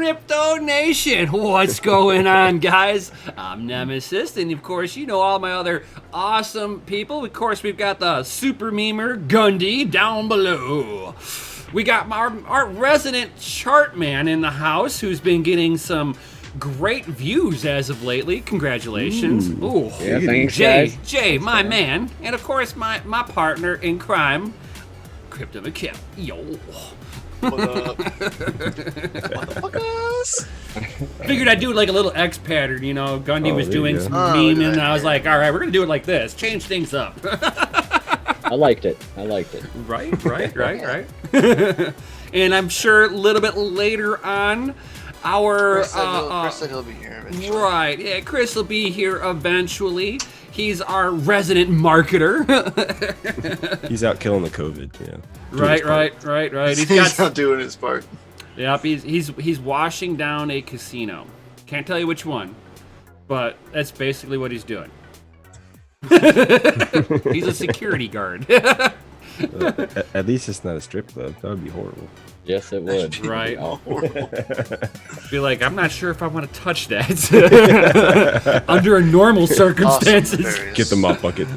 Crypto Nation, what's going on, guys? I'm Nemesis, and of course, you know all my other awesome people. Of course, we've got the super memer Gundy down below. We got our resident chart man in the house, who's been getting some great views as of lately. Congratulations. Ooh, yeah, thanks, guys. Jay, my man, and of course, my partner in crime, Crypto McKip. Yo. What up? Motherfuckers! Figured I'd do like a little X pattern, you know. Gundy was doing some meme, and I was like, all right, we're gonna do it like this. Change things up. I liked it. Right. And I'm sure a little bit later on, our Chris said he'll be here eventually. Right, yeah, Chris will be here eventually. He's our resident marketer. He's out killing the COVID, yeah. Right. He's not doing his part. Yep, he's washing down a casino. Can't tell you which one, but that's basically what he's doing. He's a security guard. At least it's not a strip club. That would be horrible. Yes, it would. Right. Horrible. Be like, I'm not sure if I want to touch that under normal circumstances. Awesome, Get the mop bucket.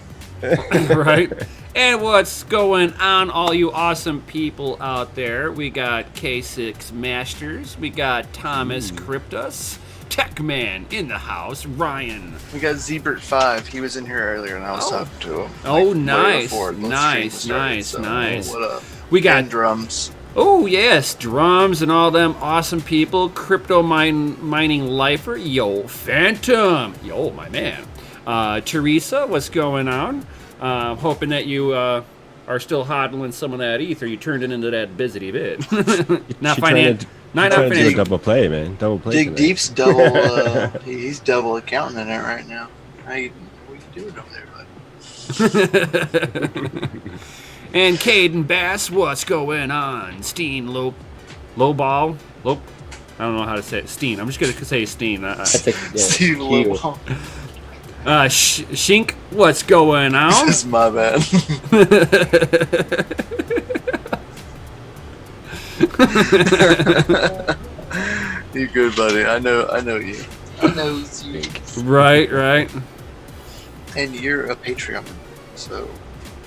Right. And what's going on, all you awesome people out there? We got K6 Masters. We got Thomas Cryptus. Tech Man in the house. Ryan. We got Zebert5. He was in here earlier, and I was talking to him. Oh, way nice. before the Nice. stream started, Nice. What up? We got And drums. Oh, yes, drums and all them awesome people. Crypto mining lifer. Yo, Phantom. Yo, my man. Teresa, what's going on? Hoping that you are still hodling some of that ETH, or you turned it into that busy bit. Not financial. Not trying to do a financial. double play, man. Double play. Dig tonight. Deep's double. He's double accounting in it right now. What you doing over there, bud? And Caden Bass, what's going on? Steen Lowball. I don't know how to say it. Steen. I'm just going to say Steen. Steve Lowball. Shink, what's going on? This is my bad. You good, buddy? I know you. I know you. Right. And you're a Patreon, so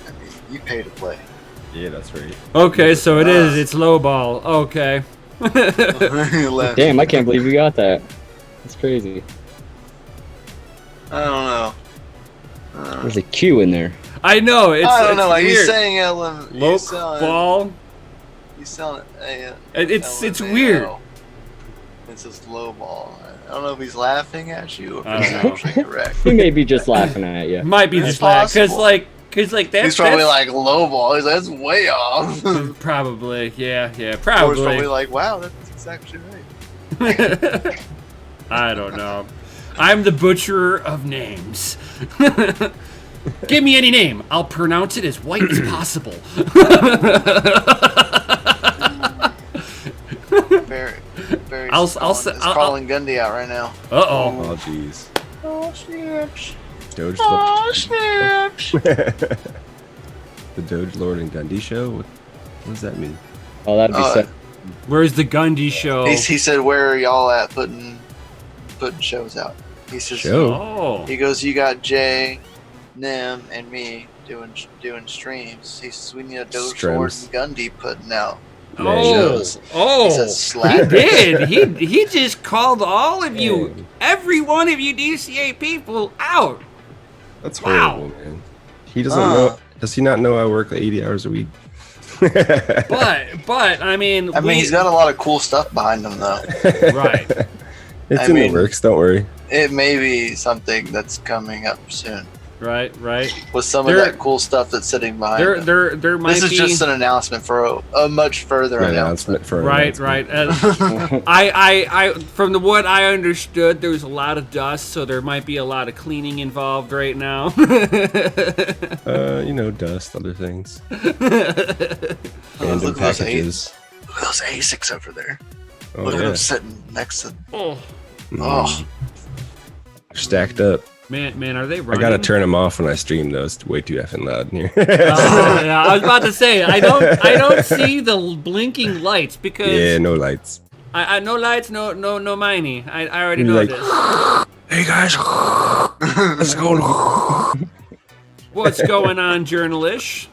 I mean, you pay to play. Yeah, that's right. Okay, so it is. It's Lowball. Okay. Damn, I can't believe you got that. That's crazy. I don't know. There's a Q in there. I know. It's, I don't know. Like weird. you're saying Lowball. You selling It's weird. It's just low ball. I don't know if he's laughing at you or I if don't it's actually correct. He may be just laughing at you. Might be It's just like, possible. cause like that's He's probably like low ball. He's like, that's way off. Or probably, yeah, he's probably. probably like, wow, that's exactly right. I don't know. I'm the butcher of names. Give me any name. I'll pronounce it as white as possible. Very. I'll calling Gundy out right now. Uh-oh. Oh, jeez. Oh, snaps. Doge Oh, Lord. snaps. The Doge Lord and Gundy show? What does that mean? Oh, that'd be sick. Where's the Gundy show? He said, where are y'all at putting shows out? He says, Show? Oh. He goes, you got Jay, Nim, and me doing streams. He says, we need a Doge Lord and Gundy putting out shows. Oh, He says, slap. he did. He just called all of you, every one of you DCA people out. That's Wow. horrible, man. He doesn't know. Does he not know I work 80 hours a week? But I mean, he's got a lot of cool stuff behind him, though. right. It's in the works. Don't worry. It may be something that's coming up soon. Right. With some of that cool stuff that's sitting behind him. There might be. This is just an announcement for a much further announcement. For right. I from what I understood, there's a lot of dust, so there might be a lot of cleaning involved right now. Dust, other things. Look Random at those packages. Look at those ASICs over there. Oh, Look at yeah. them sitting next to. Oh Stacked up. man, are they I running? gotta turn them off when I stream though. It's way too effing loud in here. Oh, yeah, I was about to say I don't see the blinking lights because Yeah, no lights. I no lights, no mining. I already know Like, this. hey guys, let's go. What's going on, journalists?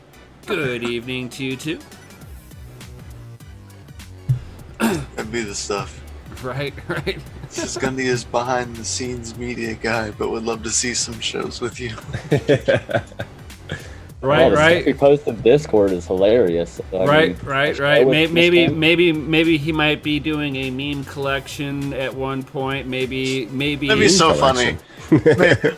Good evening to you too. That'd be the stuff. Right. Gundy is behind the scenes media guy, but would love to see some shows with you. The stuff he posted Discord is hilarious. Right. Maybe he might be doing a meme collection at one point. Maybe. That'd be so funny.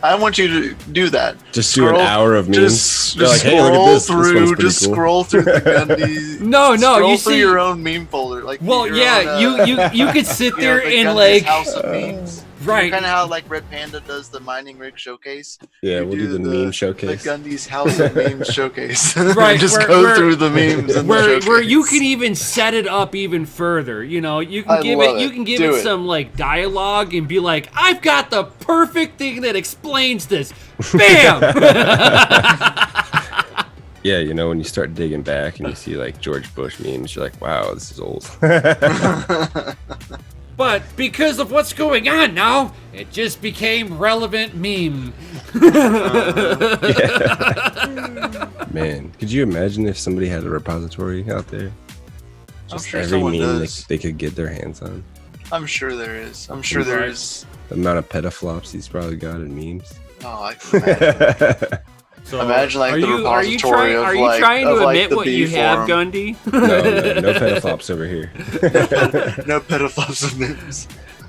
I want you to do that. Just do an hour of memes. Just like, hey, look at this. Scroll through the Gundy. No, scroll you through see your own meme folder. Like, well, yeah, you could sit there and Gundy's like House of Memes. Right. Kind of how like Red Panda does the mining rig showcase. Yeah, we'll do the meme showcase. The Gundy's House of Memes showcase. Right. Just go through the memes. And where you can even set it up even further. You know, you can give it some like dialogue and be like, I've got the perfect thing that explains this. Bam. Yeah, you know, when you start digging back and you see like George Bush memes, you're like, wow, this is old. But because of what's going on now, it just became relevant meme. Man, could you imagine if somebody had a repository out there? Just sure every someone meme does. they could get their hands on. I'm sure there is. I'm sure there is. The amount of petaflops he's probably got in memes. Oh, I can imagine. So imagine like the repository are you trying to admit what you have, Gundy? No petaflops over here. No petaflops of memes.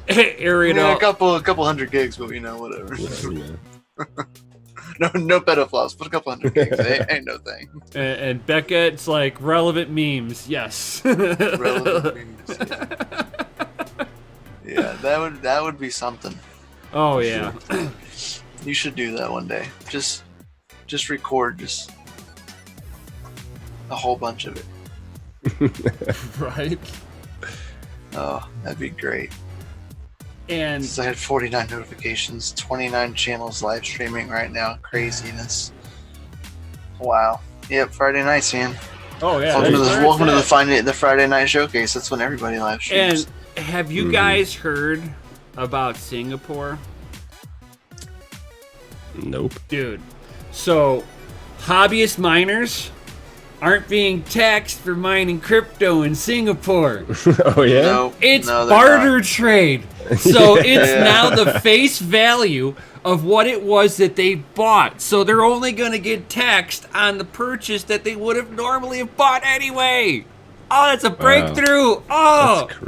A couple hundred gigs, but whatever. Yeah, you know. No petaflops, but a couple hundred gigs. Ain't no thing. And Becca, it's like relevant memes. Yes. Relevant memes. Yeah, that would be something. Oh yeah. You should do that one day. Just record a whole bunch of it. Right. Oh, that'd be great. And I had 49 notifications, 29 channels live streaming right now. Craziness. Wow. Yep, Friday nights, man. Oh yeah. Welcome to the Friday night showcase. That's when everybody live streams. And have you guys heard about Singapore? Nope. Dude. So, hobbyist miners aren't being taxed for mining crypto in Singapore. Oh yeah? No, It's they're barter not. trade. So it's now the face value of what it was that they bought. So they're only going to get taxed on the purchase that they would have normally have bought anyway. Oh, that's a breakthrough. Wow. Oh. That's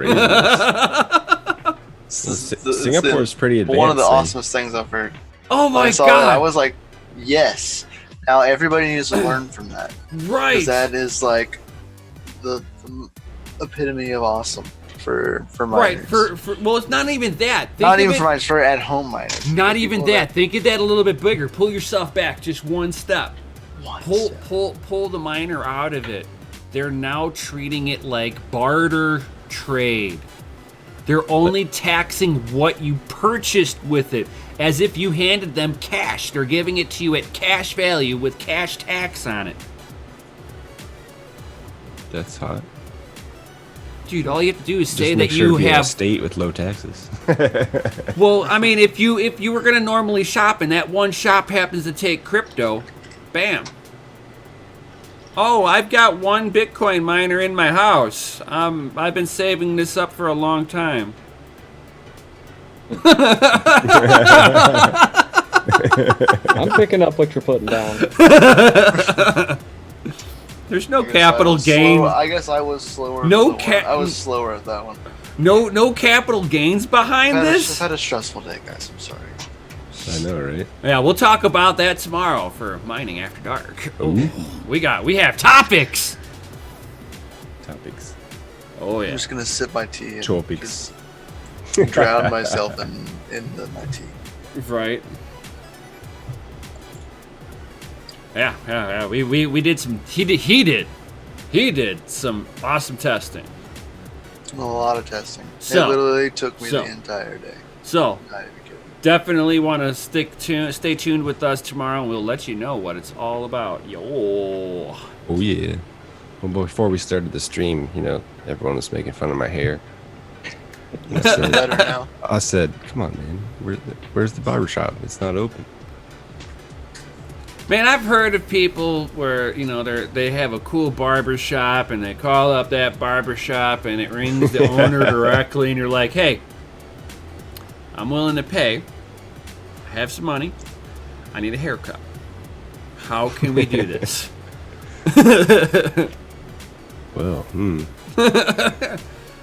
crazy. Singapore's pretty advanced. One of the awesomest things I've heard. Oh my God. I was like, yes. Now everybody needs to learn from that. Right. Because that is like the epitome of awesome for miners. Right. For well, it's not even that. Not even for miners, for at-home miners. Not even that. Think of that a little bit bigger. Pull yourself back just one step. Pull the miner out of it. They're now treating it like barter trade. They're only taxing what you purchased with it, as if you handed them cash. They're giving it to you at cash value with cash tax on it. That's hot. Dude, all you have to do is say Just that make sure you to be in a have. state with low taxes. Well, I mean, if you were gonna normally shop and that one shop happens to take crypto, bam. Oh, I've got one Bitcoin miner in my house. I've been saving this up for a long time. I'm picking up what you're putting down. There's no capital gain. I guess I was slower. I was slower at that one. No capital gains behind this. I've had a stressful day, guys. I'm sorry. I know, right? Yeah, we'll talk about that tomorrow for Mining After Dark. Ooh. We have topics. Topics. Oh yeah. I'm just gonna sip my tea and Topics. just drown myself in my tea. Right. Yeah. We did some. He did some awesome testing. A lot of testing. So- It literally took me the entire day. So Not even kidding. definitely want to stay tuned with us tomorrow, and we'll let you know what it's all about. Yo. Oh yeah. Well, before we started the stream, everyone was making fun of my hair. Better now. I said, come on, man. Where's the barber shop? It's not open. Man, I've heard of people where, you know, they have a cool barber shop and they call up that barber shop and it rings the owner directly and you're like, hey, I'm willing to pay. I have some money. I need a haircut. How can we do this? Well,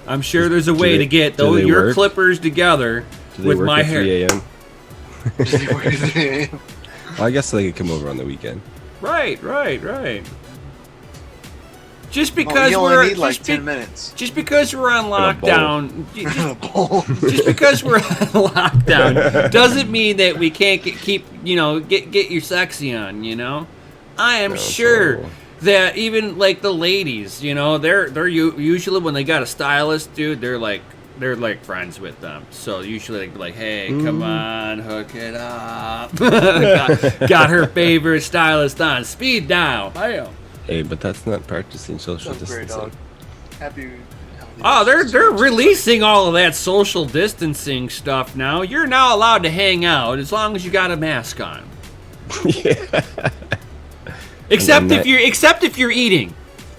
I'm sure there's a way to get your clippers together with my hair. 3 a.m.? Well, I guess they could come over on the weekend. Right. Just because you only need like 10 minutes. Just because we're on lockdown, just because we're on lockdown doesn't mean that we can't get your sexy on. You know, I am sure that even like the ladies, you know, they're usually when they got a stylist, dude, they're like friends with them. So usually they're like, hey, come on, hook it up. got her favorite stylist on speed dial. Bam. Hey, but that's not practicing social distancing. They're releasing all of that social distancing stuff now. You're now allowed to hang out as long as you got a mask on. Yeah. Except if you're eating.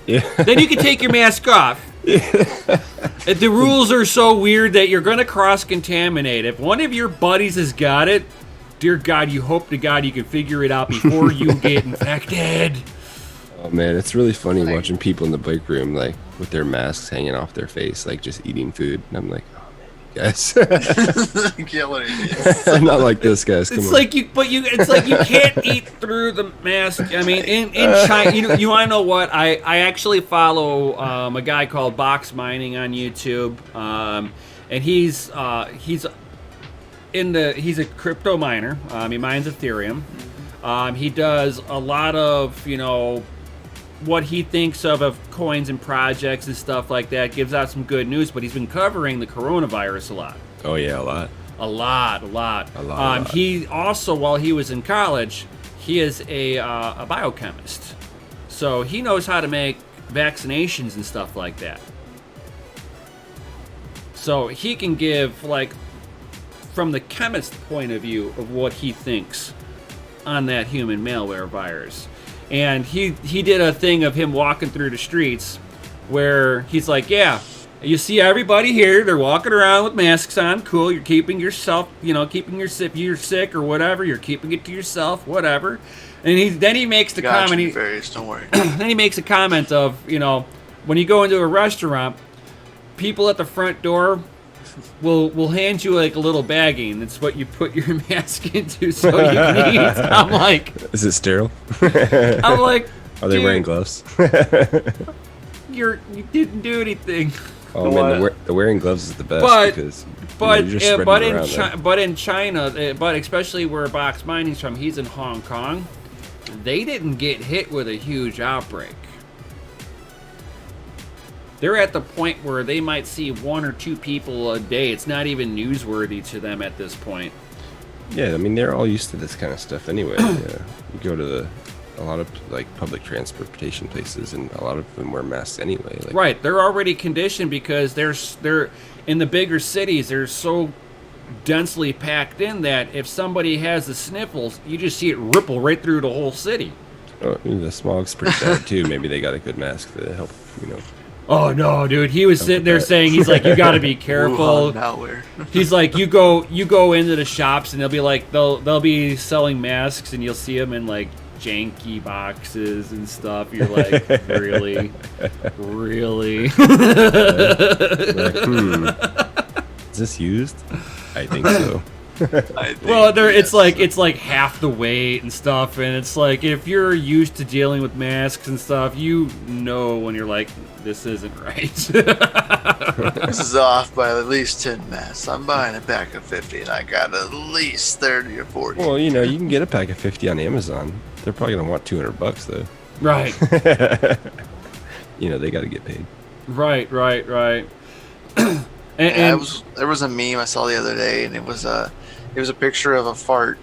Yeah. Then you can take your mask off. The rules are so weird that you're going to cross-contaminate. If one of your buddies has got it, dear God, you hope to God you can figure it out before you get infected. Oh man, it's really funny watching people in the break room like with their masks hanging off their face, like just eating food. And I'm like, oh man, you guys. Not like this, guys. Come on. It's like you can't eat through the mask. I mean, in China, you want to know what? I actually follow a guy called Box Mining on YouTube, and he's a crypto miner. He mines Ethereum. He does a lot of, you know, what he thinks of coins and projects and stuff like that. Gives out some good news, but he's been covering the coronavirus a lot. Oh yeah, a lot. He also, while he was in college, he is a biochemist, so he knows how to make vaccinations and stuff like that. So he can give, like, from the chemist's point of view of what he thinks on that human malware virus. And he did a thing of him walking through the streets where he's like, yeah, you see everybody here, they're walking around with masks on, cool, you're keeping yourself, you know, if you're sick or whatever, you're keeping it to yourself, whatever. And then he makes the comment, don't worry. Then he makes a comment of, you know, when you go into a restaurant, people at the front door will hand you like a little baggie, and it's what you put your mask into so you can eat. I'm like, is it sterile? I'm like, are they wearing gloves? You didn't do anything. Oh man, the wearing gloves is the best but in China, but especially where Box Mining's from, he's in Hong Kong. They didn't get hit with a huge outbreak. They're at the point where they might see 1 or 2 people a day. It's not even newsworthy to them at this point. Yeah, I mean, they're all used to this kind of stuff anyway. You go to a lot of like public transportation places, and a lot of them wear masks anyway. Like, right, they're already conditioned because they're in the bigger cities. They're so densely packed in that if somebody has the sniffles, you just see it ripple right through the whole city. Oh, the smog's pretty bad too. Maybe they got a good mask to help, you know. Oh no, dude! He was sitting there saying, "He's like, you got to be careful." He's like, you go into the shops and they'll be like, they'll be selling masks and you'll see them in like janky boxes and stuff. You're like, really? Is this used? I think so. It's like half the weight and stuff, and it's like if you're used to dealing with masks and stuff, you know when you're like, this isn't right. This is off by at least 10 masks. I'm buying a pack of 50, and I got at least 30 or 40. Well, you know, you can get a pack of 50 on Amazon. They're probably gonna want $200 though. Right. You know, they got to get paid. Right. There was a meme I saw the other day, and it was a picture of a fart,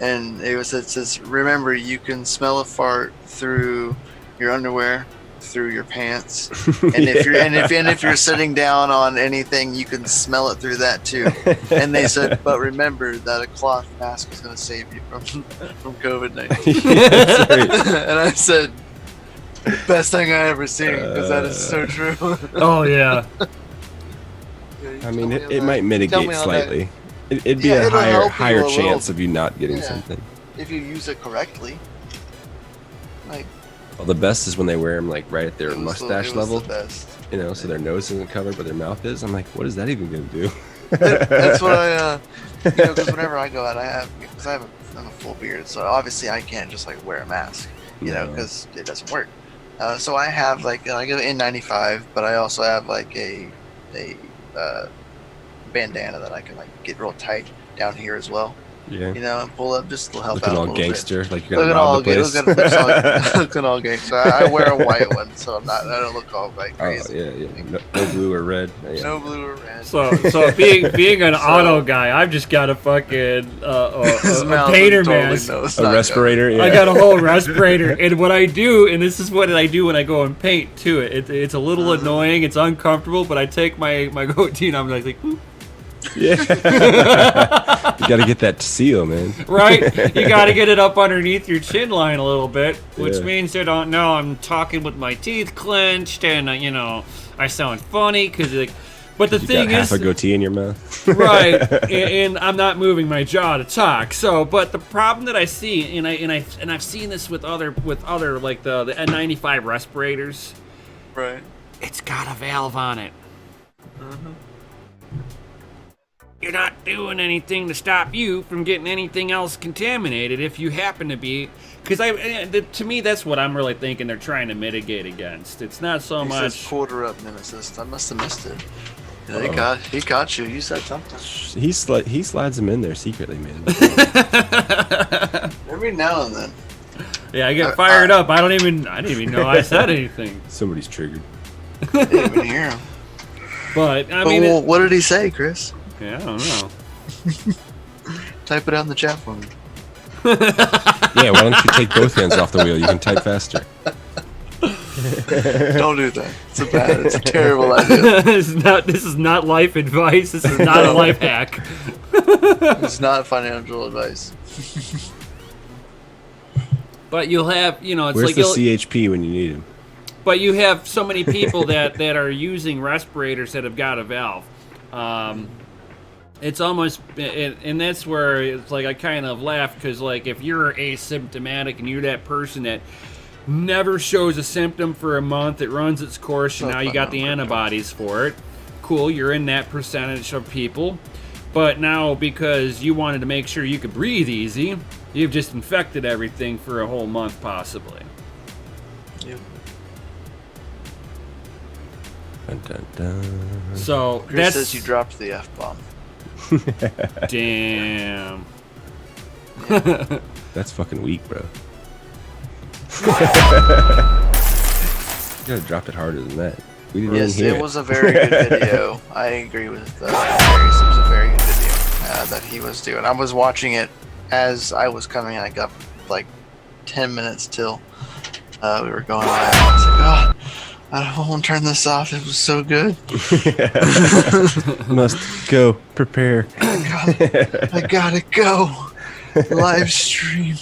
and it says, remember, you can smell a fart through your underwear, through your pants, and if you're sitting down on anything, you can smell it through that too. And they said, but remember that a cloth mask is going to save you from COVID-19. And I said, best thing I ever seen, because that is so true. Oh yeah. I mean, it might mitigate slightly. It'd be a higher chance of you not getting something if you use it correctly. Like, well, the best is when they wear them like right at their mustache level. The best. You know, so their nose isn't covered, but their mouth is. I'm like, what is that even gonna do? That's what I, because whenever I go out, I have a full beard, so obviously I can't just like wear a mask, because it doesn't work. So I have like I go N95, but I also have like a bandana that I can like get real tight down here as well. Yeah. And pull up just to help looking out. all a little gangster, bit. like you're gonna rob the place. Looking all gangster. I wear a white one, so I don't look all like crazy. Oh yeah. No blue or red. Yeah. No blue or red. So being an auto guy, I've just got a fucking a painter mask, a respirator. Yeah. I got a whole respirator, and what I do, and this is what I do when I go and paint too. It's a little annoying, it's uncomfortable, but I take my goatee and I'm like, whoop. Yeah. You gotta get that seal, man. Right? You gotta get it up underneath your chin line a little bit, which means they don't know I'm talking with my teeth clenched, and I sound funny because like. But the thing got is, half a goatee in your mouth, right? And I'm not moving my jaw to talk. So, but the problem that I see, and I've seen this with other like the N95 respirators, right? It's got a valve on it. Mm-hmm. You're not doing anything to stop you from getting anything else contaminated if you happen to be. Because to me, that's what I'm really thinking they're trying to mitigate against. It's not so much. Says quarter up, Nemesis. I must have missed it. Yeah, he caught you. You said something. He slides them in there secretly, man. Every now and then. Yeah, I get fired up. I didn't even know I said anything. Somebody's triggered. I didn't even hear him. But I mean, what did he say, Chris? Yeah, I don't know. Type it out in the chat for me. Yeah, why don't you take both hands off the wheel? You can type faster. Don't do that. It's a terrible idea. This is not life advice. This is not a life hack. It's not financial advice. But you'll have, it's where's like the CHP when you need him? But you have so many people that are using respirators that have got a valve. It's almost, and that's where it's like I kind of laugh because like if you're asymptomatic and you're that person that never shows a symptom for a month, it runs its course, and now you got the antibodies for it. Cool, you're in that percentage of people. But now because you wanted to make sure you could breathe easy, you've just infected everything for a whole month possibly. Yep. Dun, dun, dun. So Chris says you dropped the F-bomb. Damn. That's fucking weak, bro. You gotta drop it harder than that. We didn't even hear it was a very good video. I agree with Darius. It was a very good video that he was doing. I was watching it as I was coming. I got like 10 minutes till we were going live. I was like, I don't want to turn this off. It was so good. Must go prepare. I gotta go. Live stream.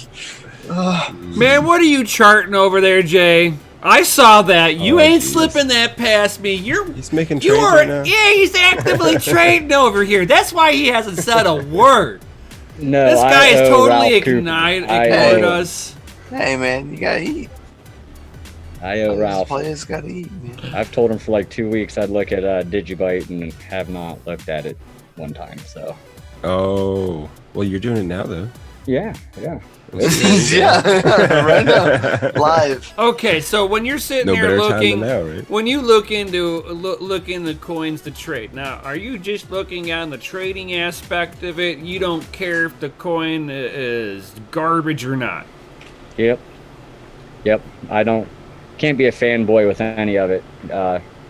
Man, what are you charting over there, Jay? I saw that. You ain't slipping that past me. He's making trades right now. Yeah, he's actively trading over here. That's why he hasn't said a word. No, this guy is totally ignored us. Hey, man, you gotta eat. I owe Ralph. Players gotta eat, man. I've told him for like 2 weeks I'd look at Digibyte and have not looked at it one time. So. Oh, well, you're doing it now, though. Yeah. Yeah, right now, live. Okay, so when you're sitting there looking, now, right? when you look into coins to trade, now are you just looking on the trading aspect of it? You don't care if the coin is garbage or not. Yep. I can't be a fanboy with any of it.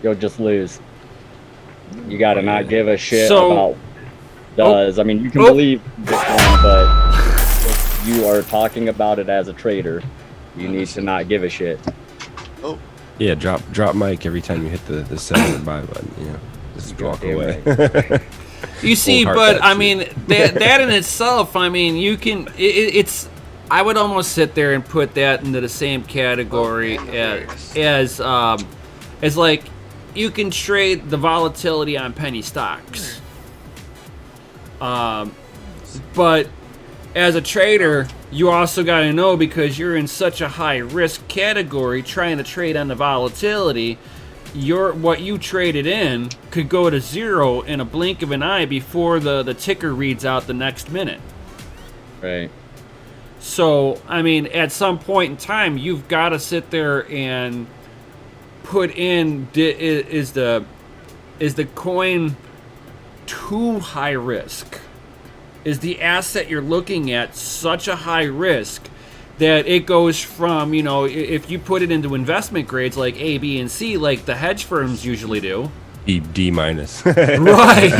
You'll just lose. You gotta not give a shit about does. I mean, you can believe Bitcoin, but if you are talking about it as a trader, you need to not give a shit. Yeah, drop mic every time you hit the sell or buy button. You know, just walk Goddamn away. right. You see, heart but that I shit. mean, that in itself, I mean, you can. It's. I would almost sit there and put that into the same category as like you can trade the volatility on penny stocks. But as a trader, you also got to know, because you're in such a high risk category trying to trade on the volatility, what you traded in could go to zero in a blink of an eye before the ticker reads out the next minute. Right. So, I mean, at some point in time, you've got to sit there and put in, is the coin too high risk? Is the asset you're looking at such a high risk that it goes from, you know, if you put it into investment grades like A, B, and C, like the hedge firms usually do. D minus. Right.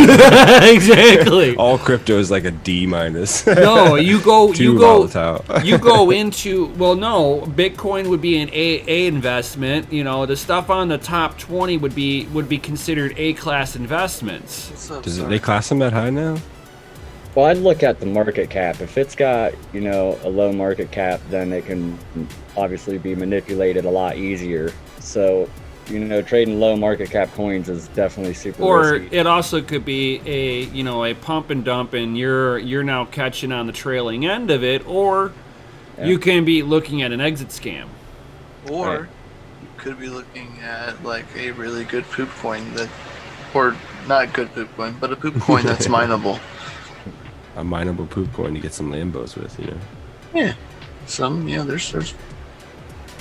Exactly. All crypto is like a D minus. No, you go volatile. you go into, well, no, Bitcoin would be an A investment. You know, the stuff on the top 20 would be considered A class investments. What's up, Does sorry? they class them that high now? Well, I'd look at the market cap. If it's got, you know, a low market cap, then it can obviously be manipulated a lot easier. So, you know, trading low market cap coins is definitely super Or risky. it also could be a pump and dump, and you're now catching on the trailing end of it, or Yeah. you can be looking at an exit scam. Or Right. you could be looking at like a really good poop coin or not good poop coin, but a poop coin that's mineable. A mineable poop coin to get some Lambos with, you know. Yeah, there's,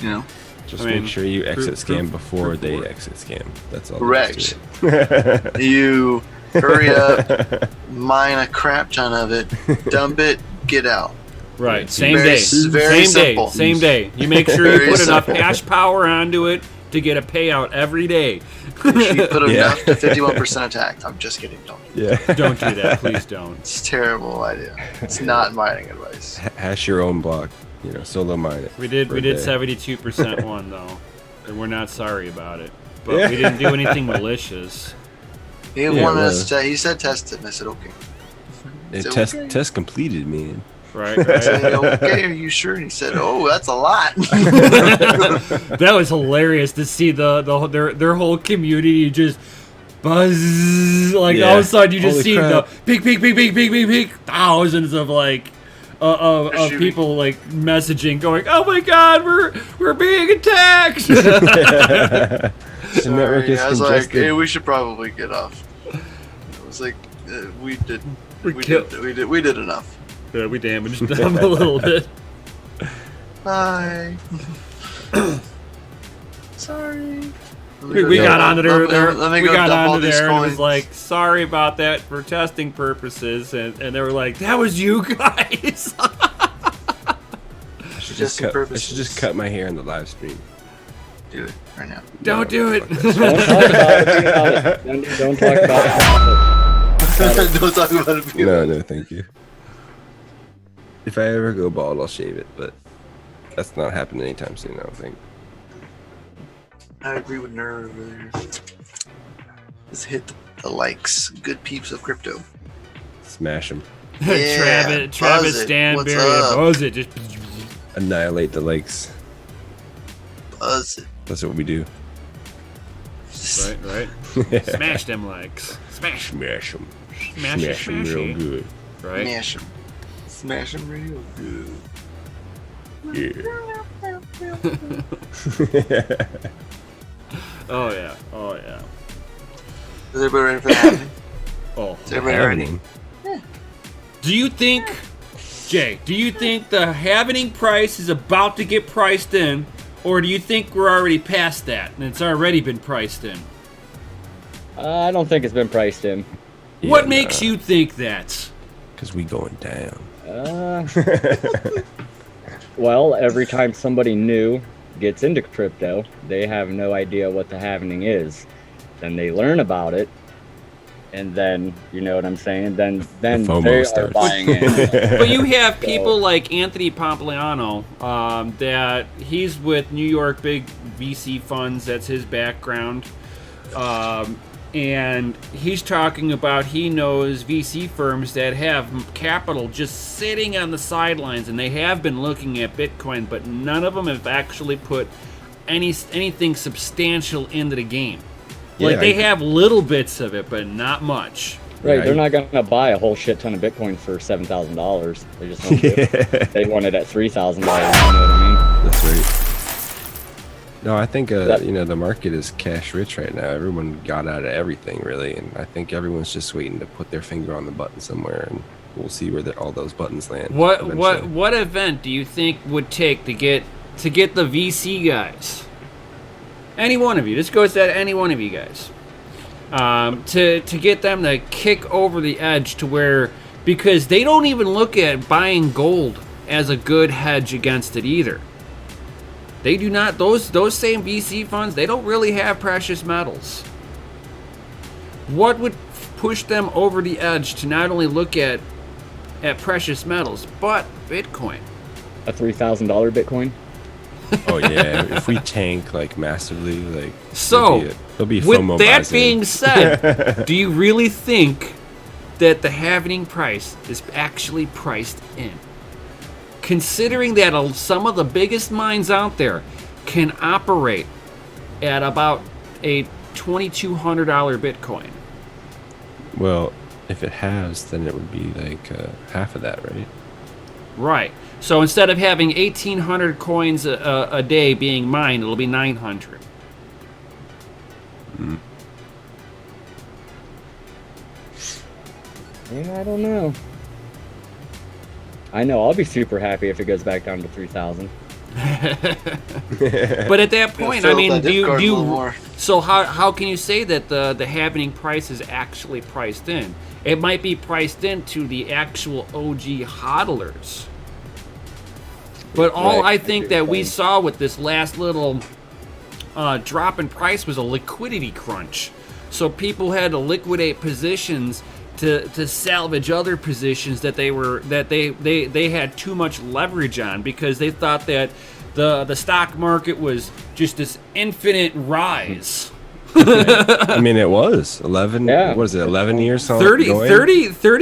you know, Just I mean, make sure you exit scam proof before they work. exit scam. That's all. Correct. there is to it. You hurry up, mine a crap ton of it, dump it, get out. Right. Same Very day. s- very Same simple. day. Same day. You make sure you Very put enough simple. hash power onto it to get a payout every day. She put Yeah. enough to 51% attack. I'm just kidding. Don't. Yeah. Don't do that. Please don't. It's a terrible idea. It's not mining advice. Hash your own block. You know, solo mine it. We did for a 72% day. one though, and we're not sorry about it. But we didn't do anything malicious. He Yeah, wanted well. us to. He said test it, and I said okay. It So, test okay. test completed, man. Right. I Right. said, okay, are you sure? And he said, oh, that's a lot. That was hilarious to see their whole community just buzz, like all of a sudden you just Holy see crap. the peak, thousands of like of shooting. people like messaging, going, "Oh my God, we're being attacked." The network Sorry, is I was like, congested. hey, we should probably get off. I was like, we did enough. Yeah, we damaged them a little bit. Bye. Sorry. We got onto there. Let me We go got dump all onto these there and it was coins. like, sorry about that for testing purposes, and they were like, that was you guys. I should Just cut, I purposes. should just cut my hair in the live stream. Do it right now. Don't do it. Don't talk about it. Don't talk about it. Don't talk about it. No, thank you. If I ever go bald, I'll shave it, but that's not happening anytime soon, I don't think. I agree with Nerd over there. Just hit the likes. Good peeps of crypto. Smash them. Yeah, Travis buzz it. Stanberry, What's up? buzz it. Just Annihilate the likes. Buzz it. That's what we do. right. Smash them likes. Smash. Smash them. Smash it, Smash them smash real it. good. Right. Smash them. Smash them real good. Yeah. Oh yeah. Is everybody ready for the happening? Oh. Is everybody ready? Happening. Do you think, Jay? Do you think the halvening price is about to get priced in, or do you think we're already past that and it's already been priced in? I don't think it's been priced in. What makes you think that? Because we going down. Well, every time somebody new gets into crypto, they have no idea what the halvening is. Then they learn about it, and then you know what I'm saying. Then FOMO they are starts. buying it. But you have people like Anthony Pompliano, that he's with New York big VC funds. That's his background. And he's talking about he knows VC firms that have capital just sitting on the sidelines, and they have been looking at Bitcoin, but none of them have actually put anything substantial into the game. Like, they have little bits of it, but not much. Right, they're not going to buy a whole shit ton of Bitcoin for $7,000. They just don't do it. They want it at $3,000. You know what I mean? That's right. No, I think you know, the market is cash rich right now. Everyone got out of everything really, and I think everyone's just waiting to put their finger on the button somewhere, and we'll see where all those buttons land. What event do you think would take to get the VC guys? Any one of you. This goes to any one of you guys. To get them to kick over the edge to where, because they don't even look at buying gold as a good hedge against it either. They do not, those same VC funds, they don't really have precious metals. What would push them over the edge to not only look at precious metals, but Bitcoin? A $3,000 Bitcoin? Oh yeah, if we tank like massively, like so there'll be with FOMO that buys being in. said, do you really think that the halving price is actually priced in? Considering that some of the biggest mines out there can operate at about a $2,200 Bitcoin. Well, if it has, then it would be like half of that, right? Right. So instead of having 1,800 coins a day being mined, it'll be 900. Yeah, I don't know. I know I'll be super happy if it goes back down to 3,000. But at that point, I mean, do you so how can you say that the halving price is actually priced in? It might be priced into the actual OG hodlers. But all I think that we saw with this last little drop in price was a liquidity crunch. So people had to liquidate positions to salvage other positions that they had too much leverage on, because they thought that the stock market was just this infinite rise. I mean, it was 11. Yeah. What is it? 11 years. 30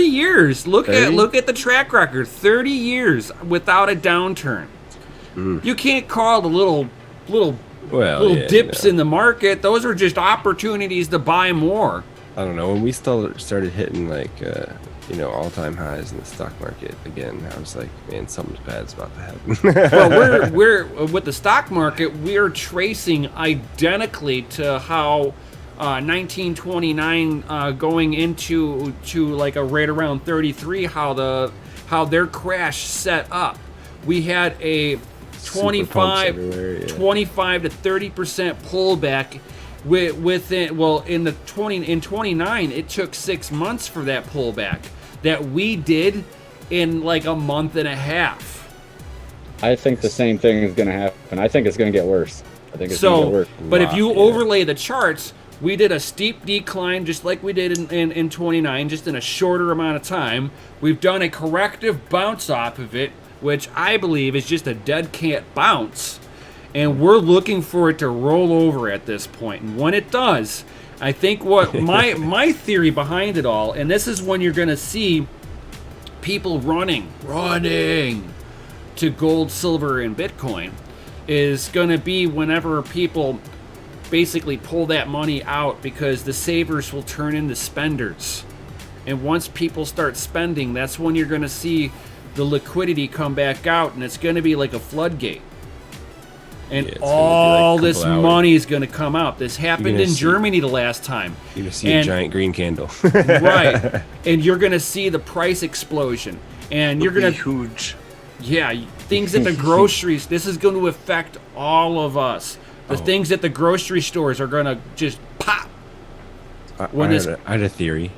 years. Look 30? at the track record. 30 years without a downturn. You can't call the little dips in the market. Those are just opportunities to buy more. I don't know. When we started hitting like all-time highs in the stock market again, I was like, man, something bad's about to happen. Well, we're with the stock market, we're tracing identically to how 1929 going into like a rate around 33, how their crash set up. We had a 25 to 30% pullback. In 29, it took 6 months for that pullback that we did in like a month and a half. I think the same thing is going to happen. I think it's going to get worse. I think it's going to get worse. But if you overlay the charts, we did a steep decline just like we did in 29, just in a shorter amount of time. We've done a corrective bounce off of it, which I believe is just a dead cat bounce. And we're looking for it to roll over at this point. And when it does, I think what my theory behind it all, and this is when you're going to see people running to gold, silver, and Bitcoin, is going to be whenever people basically pull that money out, because the savers will turn into spenders. And once people start spending, that's when you're going to see the liquidity come back out, and it's going to be like a floodgate. And all this money is going to come out. This happened in Germany the last time. You're going to see a giant green candle. Right. And you're going to see the price explosion. And you're going to... huge. Yeah, things at the groceries. This is going to affect all of us. The things at the grocery stores are going to just pop. I had a theory.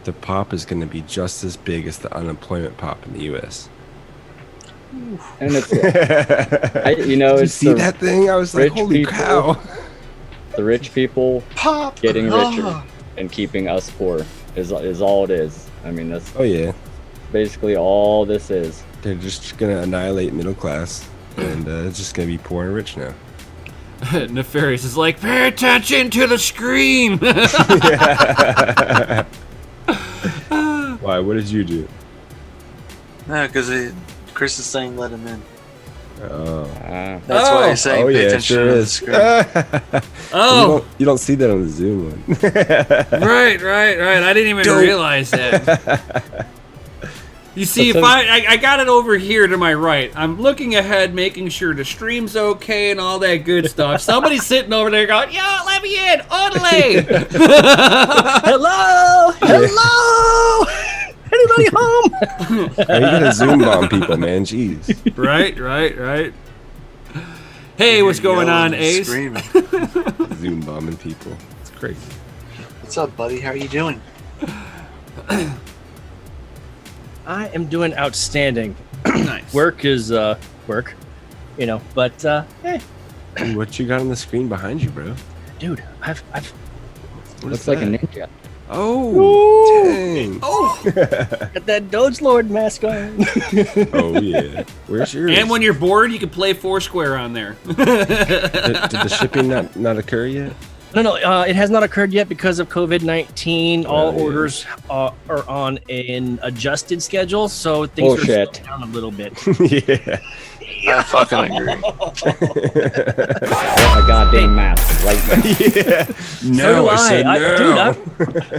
The pop is going to be just as big as the unemployment pop in the U.S. And it's, it's see that thing? I was like, holy cow. The rich people Pop getting richer. and keeping us poor is all it is. I mean, that's Oh yeah, basically all this is. they're just gonna annihilate middle class, and it's just gonna be poor and rich now. Nefarious is like, pay attention to the screen. Why? What did you do? No, because Chris is saying let him in. Oh. That's why he's saying pay yeah, it attention sure to the is. screen. Oh, You don't see that on the Zoom one. right. I didn't even realize that. You see, if I got it over here to my right. I'm looking ahead, making sure the stream's okay and all that good stuff. Somebody's sitting over there going, "Yo, let me in, Odele." Hello. Anybody home? You gotta Zoom bomb people, man. Jeez. Right. Hey, what's going on, Ace? Screaming. Zoom bombing people. It's crazy. What's up, buddy? How are you doing? I am doing outstanding. Nice. Work is work, you know. But hey, Dude, what you got on the screen behind you, bro? dude, I've What Looks is like a that? ninja. Oh, dang. Oh, got that Doge Lord mask on. Oh yeah. Where's yours? and when you're bored, you can play Foursquare on there. did the shipping not occur yet? No, it has not occurred yet because of COVID-19. All yeah. orders are on an adjusted schedule, so things are Bullshit. slowed down a little bit. Yeah. I fucking agree. A goddamn mask right now. Yeah. So No, do I said no. Dude,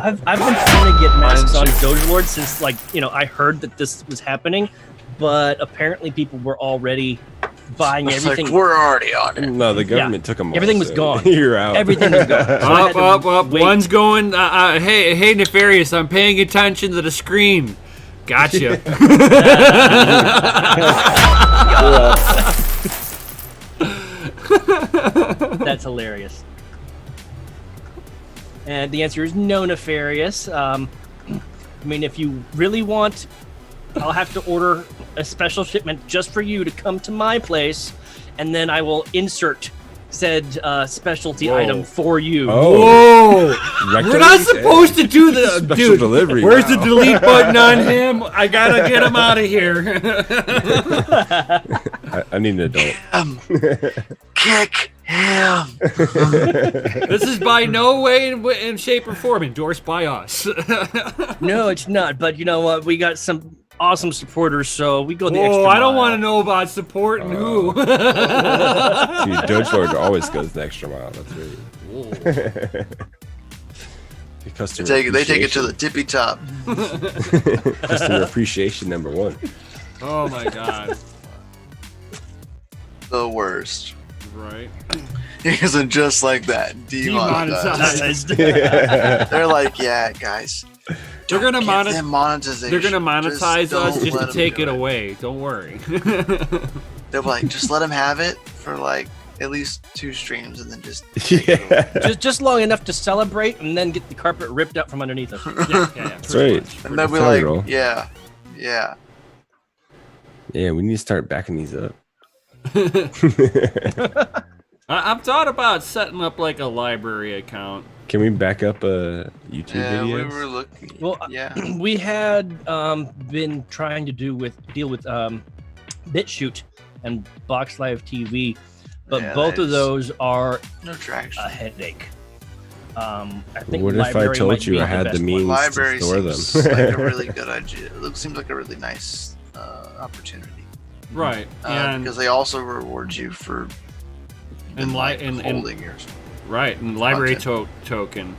I've been trying to get masks on Mine's Doge Lord since, like, I heard that this was happening, but apparently people were already buying It's everything. like, we're already on it. No, the government took them all. Everything was so gone. You're out. Everything was gone. So I had to Up. wait. One's going. Hey, Nefarious, I'm paying attention to the screen. Gotcha. That's hilarious. And the answer is no, Nefarious. I mean, if you really want, I'll have to order a special shipment just for you to come to my place, and then I will insert said specialty item for you. Whoa! Rectum We're not and supposed to do the Special dude. delivery. Where's the Wow. delete button on him? I gotta get him out of here. I need an adult. Kick him. This is by no way in shape or form endorsed by us. No, it's not. But you know what? We got some awesome supporters, so we go the extra Whoa! I don't mile. want to know about supporting who. See, Doge Lord always goes the extra mile. That's really. Customer They take it to the tippy top. customer appreciation #1. Oh my god! The worst. Right. Isn't just like that. Demonetized. Demonetized. They're like, yeah, guys. They're gonna give monetize. them monetization. They're gonna monetize don't us just let to 'em take do it away. Don't worry. They're like, just let them have it for like at least 2 streams, and then just Yeah. Just long enough to celebrate, and then get the carpet ripped out from underneath us. Yeah. That's right. and they'll be That's how we like, roll. yeah. Yeah, we need to start backing these up. I've thought about setting up like a library account. Can we back up YouTube Yeah, we videos? were looking. Well, yeah. we had been trying to deal with BitChute and Box Live TV, but Yeah, both of that's- those are No traction. a headache. I think What if I library told might you be I had best the one. means Library to store them? seems like a really good idea. It seems like a really nice opportunity. Right. And Because they also reward you for and holding yours. right, and library Content. token.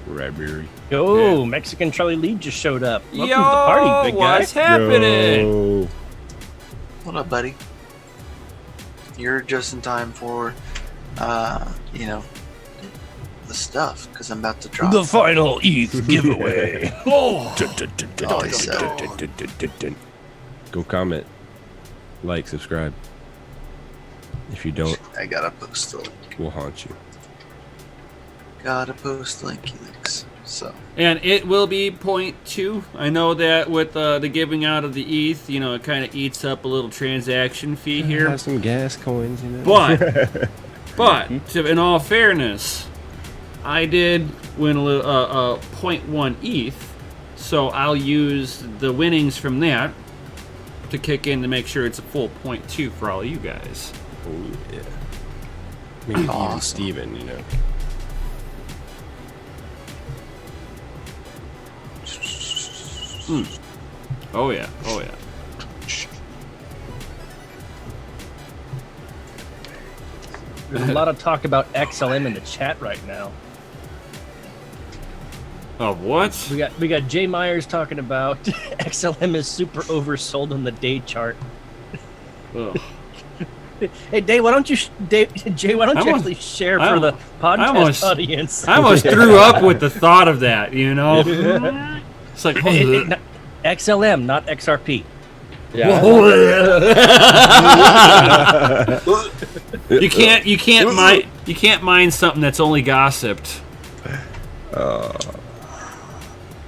Library. Oh, Mexican Charlie Lee just showed up. Welcome Yo, to the party, big guy. what's happening? Yo. What up, buddy? You're just in time for, the stuff, because I'm about to drop. The final ETH giveaway. Oh, Oh, he said. Go comment, like, subscribe. If you don't, I gotta post the link. we'll haunt you. Gotta post links. So, and it will be 0.2. I know that with the giving out of the ETH, it kind of eats up a little transaction fee here. Have some gas coins, you know. But in all fairness, I did win a 0.1 ETH, so I'll use the winnings from that to kick in to make sure it's a full 0.2 for all of you guys. Oh, yeah. Maybe even Awesome. Steven, you know. Oh yeah, oh yeah. There's a lot of talk about XLM in the chat right now. Of what? We got Jay Myers talking about XLM is super oversold on the day chart. Ugh. Hey, Jay, why don't you actually share for the podcast audience? I almost threw up with the thought of that, you know? It's like, XLM, not XRP. Yeah. you can't mine something that's only gossiped.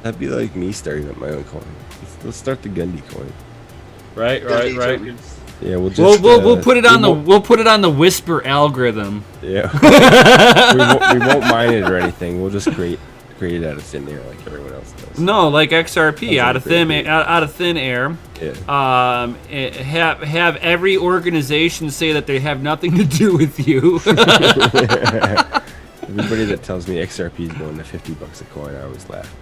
That'd be like me starting up my own coin. Let's start the Gundy coin. Right. Yeah, we'll just We'll put it on the Whisper algorithm. Yeah. we won't mine it or anything. We'll just create it out of thin air like everyone else does. No, like XRP, out of thin air. Yeah. Have every organization say that they have nothing to do with you. Everybody that tells me XRP is going to $50 a coin, I always laugh.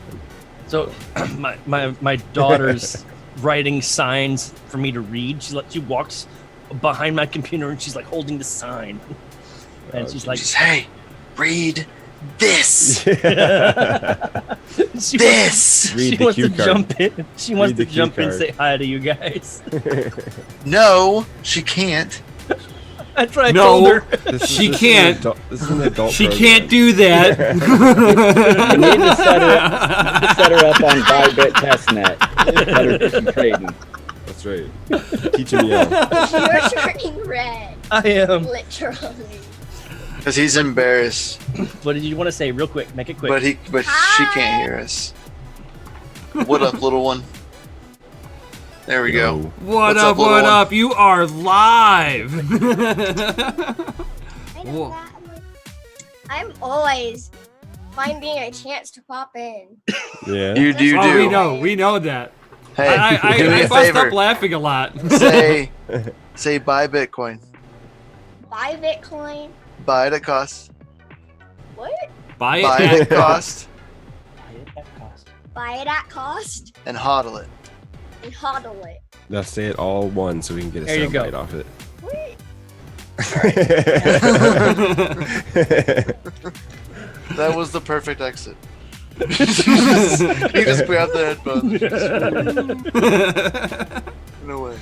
So my daughter's writing signs for me to read. She walks behind my computer and she's like holding the sign, and she's like, "Hey, read this." She wants to card. jump in. She wants Read to the jump cue in and card. say hi to you guys. No, she can't. That's what I No. told her. She can't. This is an adult She program. can't do that. You need to set her up on Bybit testnet. Better for some trading. That's right. Teaching me all. You're turning red. I am. Literally. Because he's embarrassed, What did you want to say, real quick? Make it quick. but she can't hear us. What up, little one? There we go. No. What What's up? up, little What one? up? You are live. I know that. I'm always finding a chance to pop in. Yeah. You do. Oh, we know that. Hey, do me I a bust favor. up laughing a lot. Say buy Bitcoin. Buy Bitcoin. Buy it at cost. What? Buy Buy it. it at cost Buy it at cost and hodl it. and hodl it. Now say it all one so we can get a There you go. soundbite off it. What? That was the perfect exit. He just grabbed the headphones. No way.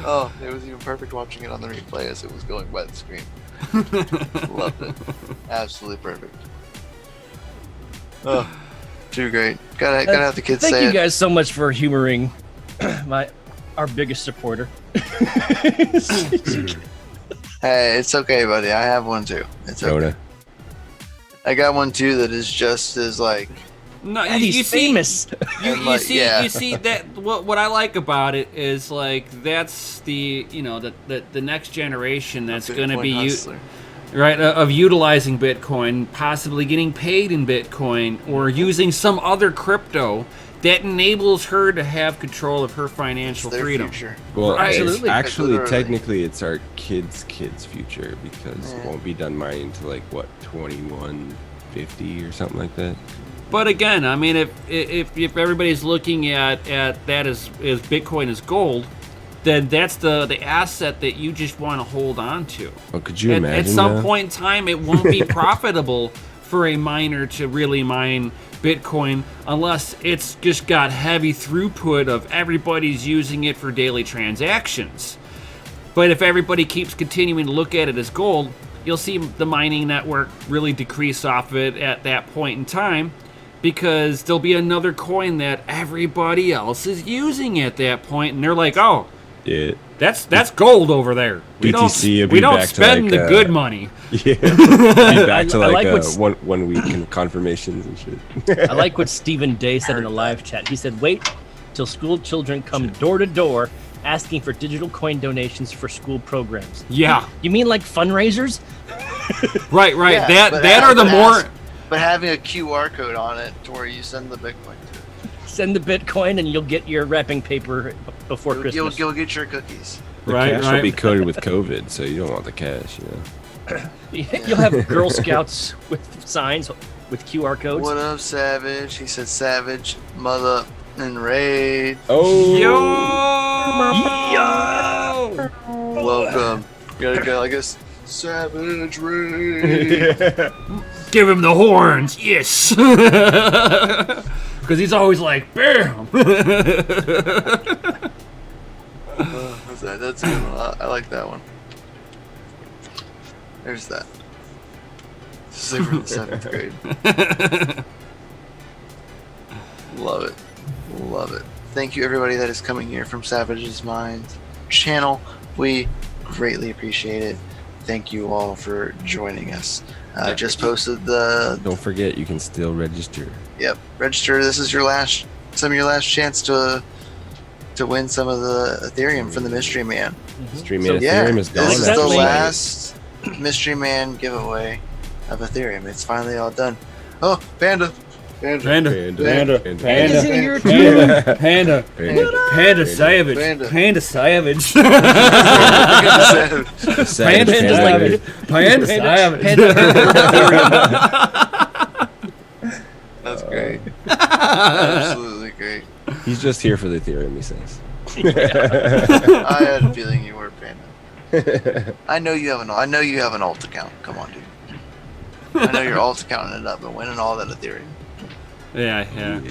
Oh, it was even perfect watching it on the replay as it was going by the screen. Loved it. Absolutely perfect. Oh, too great. Gotta have the kids Thank say you it. guys so much for humoring our biggest supporter. Hey, it's okay, buddy. I have one too. It's okay. Jonah. I got one too that is just as like. No, And you he's see, famous. You Like, see, yeah. you see that what I like about it is like that's the the next generation that's going to be of utilizing Bitcoin, possibly getting paid in Bitcoin or using some other crypto that enables her to have control of her financial their freedom. future. Well, Right. Absolutely. actually, Literally. technically, it's our kids' future because it Yeah. won't be done mining until like what 2150 or something like that. But again, I mean, if everybody's looking at that as Bitcoin as gold, then that's the asset that you just want to hold on to. Well, could you At imagine? some though? point in time, it won't be profitable for a miner to really mine Bitcoin unless it's just got heavy throughput of everybody's using it for daily transactions. But if everybody keeps continuing to look at it as gold, you'll see the mining network really decrease off of it at that point in time, because there'll be another coin that everybody else is using at that point, and they're like, "Oh, Yeah. that's gold over there. We BTC will don't be back to, spend like, the good money." Yeah. Be back to I like, like what's- 1 week confirmations and shit. I like what Stephen Day said in the live chat. He said, "Wait till school children come door to door asking for digital coin donations for school programs." Yeah, You mean like fundraisers? right. Yeah, that but that are the but more ask- But having a QR code on it to where you send the Bitcoin to. Send the Bitcoin and you'll get your wrapping paper before Christmas. You'll get your cookies. The cash will be coated with COVID, so you don't want the cash, you know. You'll have Girl Scouts with signs with QR codes. What up, Savage? He said Savage, mother, and raid. Oh, Yo! Welcome. You gotta go, I guess. Savage raid. Give him the horns, yes. Because he's always like, bam. What's that? That's a good one. I like that one. There's that. This is like from the 7th grade. Love it. Love it. Thank you, everybody that is coming here from Savage's Minds channel. We greatly appreciate it. Thank you all for joining us. Just posted the. Don't forget, you can still register. Yep, register. This is your last chance to win some of the Ethereum from the Mystery Man. Stream So, Ethereum is gone. This is Exactly. the last Mystery Man giveaway of Ethereum. It's finally all done. Oh, Panda. Panda Panda's in your Panda Savage. Panda. Panda Savage. Savage Panda family. Panda Savage. That's great. Absolutely great. He's just here for the Ethereum, he says. I had a feeling you were Panda. I know you have an alt account. Come on, dude. I know your alt account ended up and winning all that Ethereum. Yeah.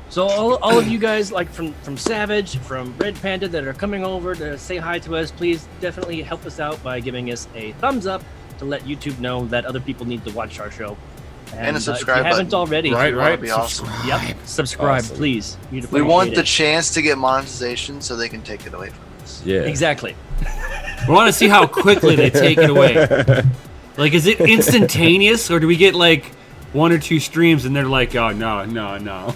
So all of you guys, like from Savage, from Red Panda, that are coming over to say hi to us, please definitely help us out by giving us a thumbs up to let YouTube know that other people need to watch our show. And a subscribe if you haven't button. already, Right. That'd be awesome. Yep, subscribe, Awesome. please. We'd We want appreciate the it. chance to get monetization so they can take it away from us. Yeah. Exactly. We want to see how quickly they take it away. Like, is it instantaneous, or do we get like 1 or 2 streams and they're like, oh no.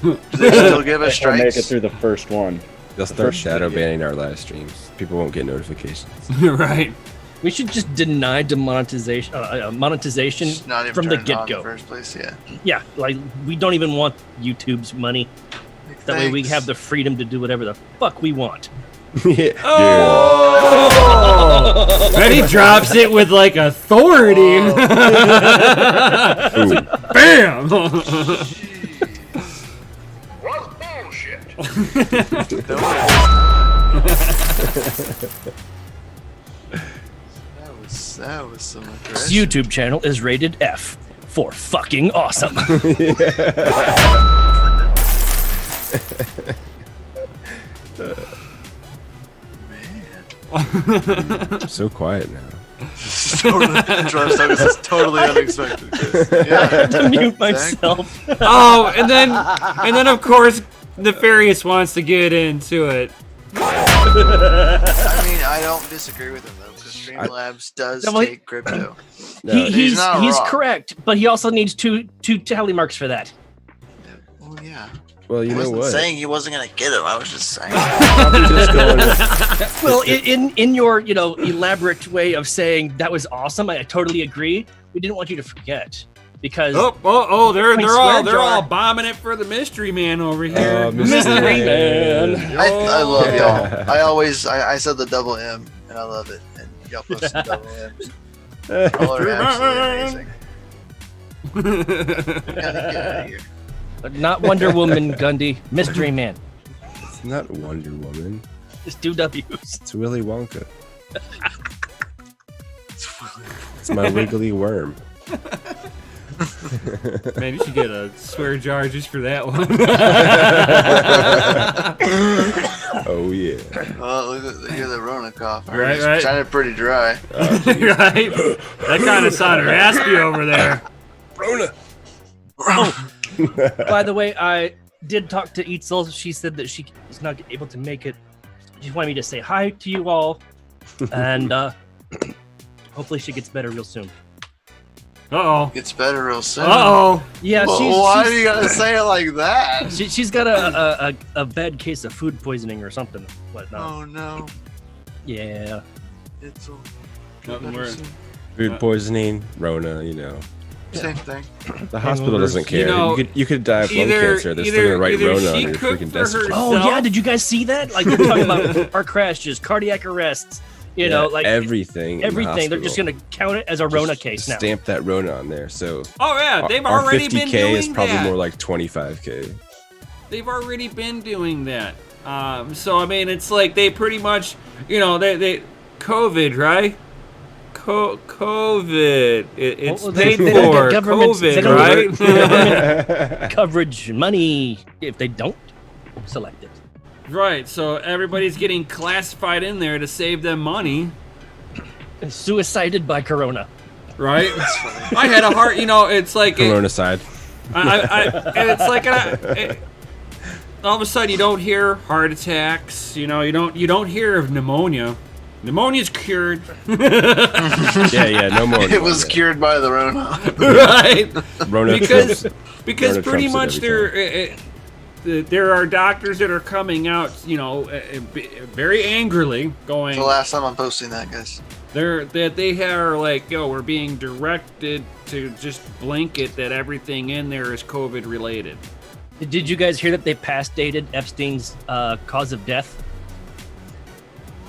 Do they still give us Or make it strikes? through the first one. They'll start shadow banning our live streams. People won't get notifications. Right. We should just deny monetization Just not even from the turn it on in get-go. the first place, yeah. Yeah, like we don't even want YouTube's money. That way we Thanks. have the freedom to do whatever the fuck we want. Yeah. Betty drops it with like authority. Ooh. Bam. That was some This aggression. YouTube channel is rated F for fucking awesome. I'm so quiet now. This is totally unexpected, Chris. Yeah. to mute myself. Oh, and then of course Nefarious wants to get into it. I mean, I don't disagree with him, though, because Streamlabs does No, well, take crypto. No, He's not wrong. correct, but he also needs two tally marks for that. Well, yeah. well, I you know wasn't what? saying he wasn't going to get him. I was just saying. Probably just going with- Well, in your elaborate way of saying that was awesome, I totally agree. We didn't want you to forget because They're Swear all jar. bombing it for the mystery man over here. Mystery Man. I love y'all. I said the double M, and I love it. And y'all posted double M's. Y'all are absolutely amazing. Gotta get out of here. Not Wonder Woman, Gundy. Mystery Man. It's not Wonder Woman. Just 2 W's. It's Willy Wonka. It's my wiggly worm. Man, you should get a swear jar just for that one. Oh yeah. Oh, look at the Rona cough. Right, It's right. sounded pretty dry. Right? That kind of sounded raspy over there. Rona. By the way, I did talk to Eatzel. She said that she is not able to make it. She wanted me to say hi to you all, and hopefully she gets better real soon. Uh-oh. Gets better real soon. Uh-oh. Yeah, Well, she's, why she's, do you gotta say it like that? she's got a bad case of food poisoning or something. Whatnot. Oh no. Yeah. It's all Nothing worse. Food poisoning, Rona, you know. Same thing. The hospital doesn't care. You know, you could die of lung cancer. They're still gonna write Rona on your freaking desk. Oh yeah, did you guys see that? Like they're talking about car crashes, cardiac arrests. You know, like everything. They're just gonna count it as a Rona case now. Stamp that Rona on there. So. Oh yeah, they've already been doing that. 50K is probably more like 25K. They've already been doing that. So I mean, it's like they pretty much, you know, they COVID, right? COVID. It's paid for. COVID, right? Government coverage money if they don't select it. Right. So everybody's getting classified in there to save them money. Suicided by Corona. Right. I had a heart. You know, it's like Corona side. And it's like all of a sudden you don't hear heart attacks. You know, you don't hear of pneumonia. Pneumonia's cured. yeah, no more. It was cured by the Rona. Right. Rona because Rona pretty trumps much there are doctors that are coming out, you know, very angrily going. The last time I'm posting that, guys. They are like, yo, we're being directed to just blanket that everything in there is COVID related. Did you guys hear that they past dated Epstein's cause of death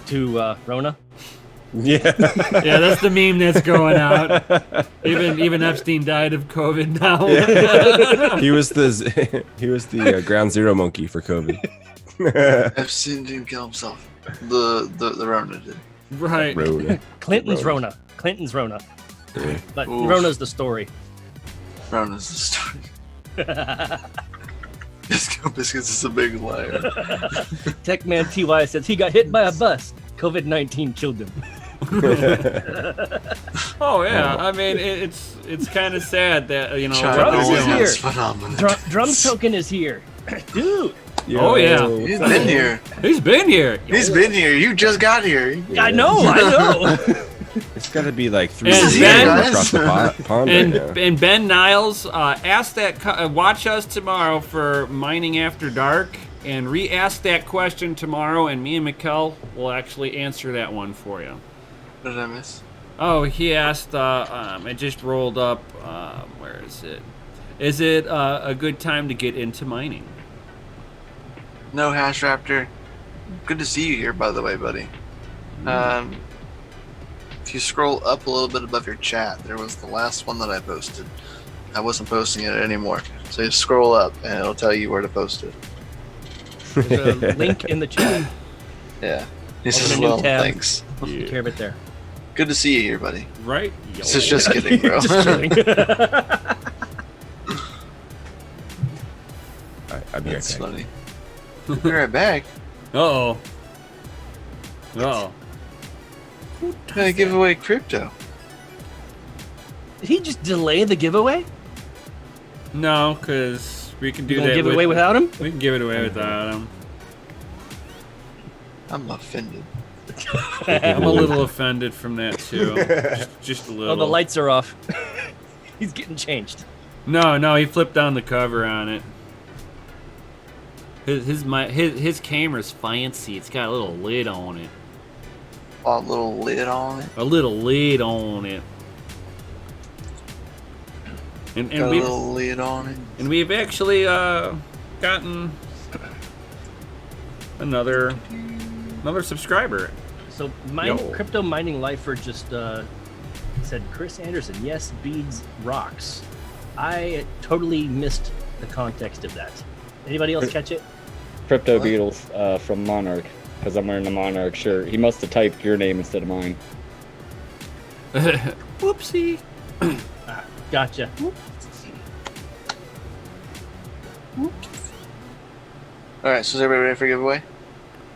to Rona? Yeah, that's the meme that's going out. Even Epstein died of COVID now. Yeah. he was the ground zero monkey for COVID. Epstein didn't kill himself. The Rona did. Right. Rona. Clinton's Rona. Clinton's Rona. Yeah. But Rona's the story. Rona's the story. Disco Biscuits is a big liar. Techman TY says he got hit by a bus. COVID-19 killed him. Oh yeah, I mean it's kind of sad that you know. Drum Token is here, dude. Oh yeah, he's been here. He's been here. He's been here. You just got here. I know. It's got to be like 3 years across the pond. And Ben Niles asked that. Watch us tomorrow for Mining After Dark, and re-ask that question tomorrow, and me and Mikkel will actually answer that one for you. What did I miss? Oh, he asked. It just rolled up. Where is it? Is it a good time to get into mining? No, Hash Raptor. Good to see you here, by the way, buddy. If you scroll up a little bit above your chat, there was the last one that I posted. I wasn't posting it anymore, so you scroll up and it'll tell you where to post it. There's a link in the chat. Yeah. He says, Open a new well, tab. thanks. Take care of it there. Good to see you here, buddy. Right? This is just kidding, bro. Just kidding. I'll be That's right back. funny. Be right back. Uh-oh. I give away crypto. Did he just delay the giveaway? No, because we can do You that. gonna give it away without him? We can give it away without him. I'm offended. I'm a little offended from that too. Just a little. Oh, the lights are off. He's getting changed. No, he flipped down the cover on it. His camera's fancy. It's got a little lid on it. A little lid on it. A little lid on it. And Got a little lid on it. And we've actually gotten another subscriber. So Yo. Crypto Mining Lifer just said, Chris Anderson, yes, beads rocks. I totally missed the context of that. Anybody else catch it? Crypto Beetles from Monarch, because I'm wearing the Monarch shirt. He must have typed your name instead of mine. Whoopsie. Gotcha. Alright, so is everybody ready for giveaway?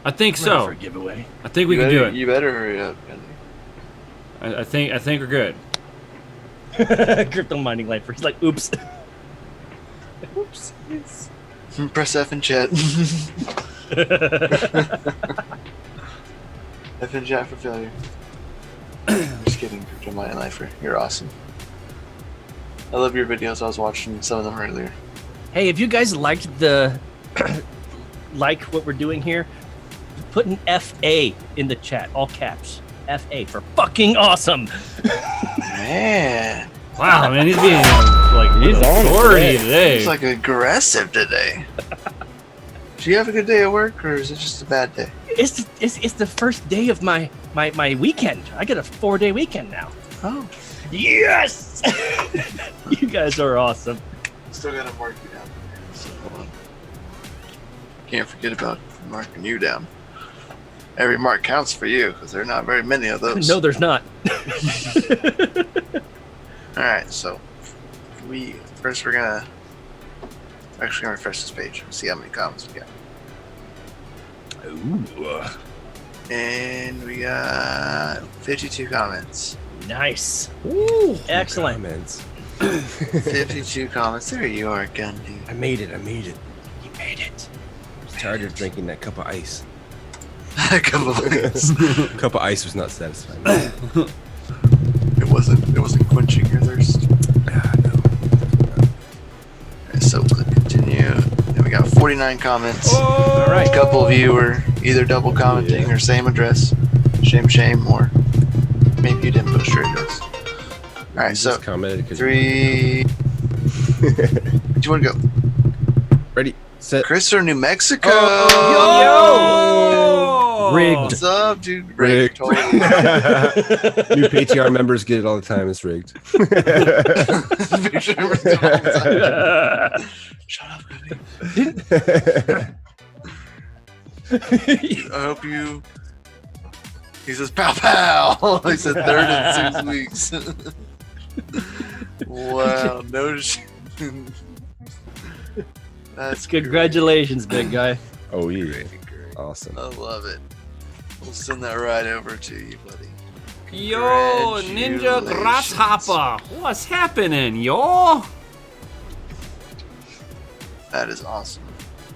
I think so. For a giveaway. I think we can do it. You better hurry up, Andy. I think we're good. Crypto Mining Lifer. He's like, oops. Oops. Press F in chat. F in chat for failure. Just kidding, Crypto Mining Lifer. You're awesome. I love your videos. I was watching some of them earlier. Hey, if you guys liked the like what we're doing here, put an FA in the chat, all caps. FA for fucking awesome. Man. Wow, man, he's being like He's on it authority today. today. He's like aggressive today. Do you have a good day at work, or is it just a bad day? It's the first day of my weekend. I get a 4-day weekend now. Oh, Yes! You guys are awesome. still gotta mark you down. So, hold on. Can't forget about marking you down. Every mark counts for you, because there are not very many of those. No, there's not. All right, so we're gonna refresh this page and see how many comments we got. Ooh, And we got 52 comments. nice. Ooh, Excellent. Comments. 52 comments. There you are, Gundy. I made it. I made it. You made it. I was tired of drinking that cup of ice. Come on. Cup of ice was not satisfying. It wasn't quenching your thirst. Ah, no. Alright, so click continue. And we got 49 comments. All A couple of you were either double commenting or same address. Shame, or maybe you didn't post your address. Alright, so Just commented because 3. Do you want to go? ready, set. Christopher, New Mexico. Yo! Rigged. What's up, dude? Rigged. Totally. New Patreon members get it all the time. It's rigged. Shut up, Gundy. I hope you. He says, pow pow. He said third in 6 weeks. Wow, no shit. That's Congratulations, big guy. Oh yeah, great. awesome. I love it. We'll send that right over to you, buddy. Yo, Ninja Grasshopper, what's happening, yo? That is awesome.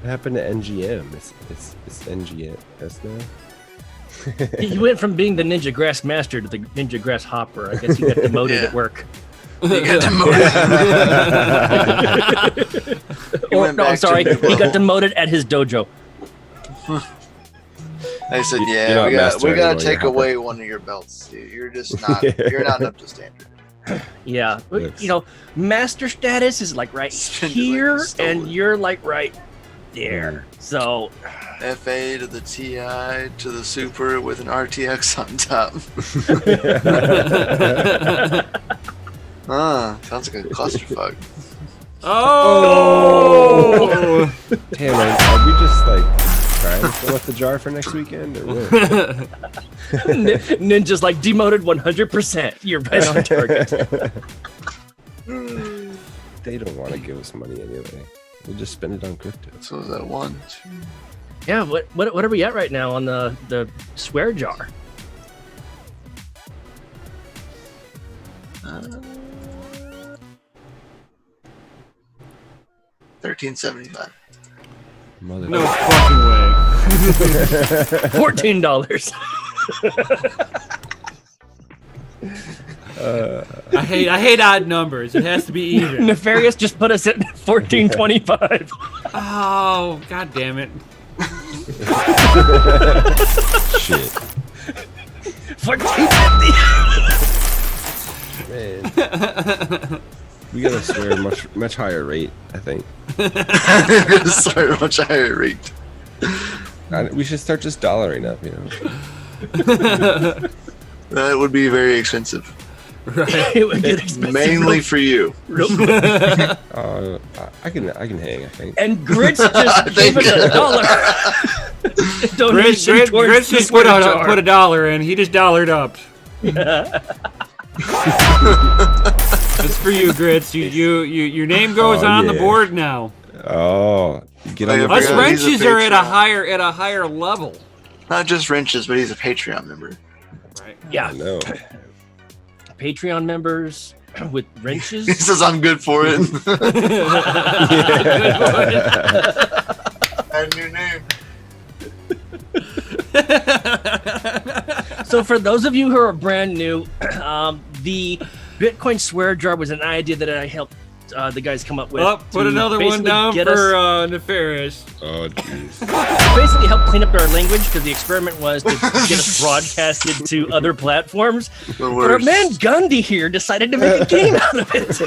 What happened to NGM? It's NGS now. He went from being the Ninja Grass Master to the Ninja Grass Hopper. I guess he got demoted Yeah. at work. You got demoted. He Or, went no, I'm back to sorry. New He got Level. demoted at his dojo. They said, You're "Yeah, not we master gotta anymore, take you're away one of your belts. Dude. You're just not. You're not up to standard." Yeah. Yes. You know, master status is like right Spend it like here, you stole and it. you're like right there. So, FA to the TI to the Super with an RTX on top. Sounds like a clusterfuck. Oh! Damn, are we just like trying to fill up the jar for next weekend or what? Ninja's like demoted 100%. You're right on target. They don't want to give us money anyway. We'll just spend it on crypto. So is that 1, 2? Yeah. What are we at right now on the swear jar? 1375. Mother. No fucking way. $14. I hate odd numbers. It has to be even. Nefarious just put us at 1425. Oh, god damn it. Shit. 1450. Man. We gotta swear much higher rate, I think. Sorry, much higher rate. We should start just dollaring up, you know. That would be very expensive. Right. It would get expensive. Mainly for you. real quick. I can hang, I think. And Grits just gave us $1. Donation Gritz towards the just swear put jar. a dollar in. He just dollared up. It's for you, Grits. Your name goes Oh, on the yeah. board now. Oh, get on the I Us forgot board. he's a wrenches are at a Patreon. higher level. Not just wrenches, but he's a Patreon member. Right. Yeah, I know. Patreon members with He wrenches. says I'm good for it. And new name. So for those of you who are brand new, the Bitcoin swear jar was an idea that I helped the guys come up with. Oh, put to another one basically down get for us- Oh Nefarious. jeez. basically help clean up our language because the experiment was to get us broadcasted to other platforms. The But our worst. man Gundy here decided to make a game out of it.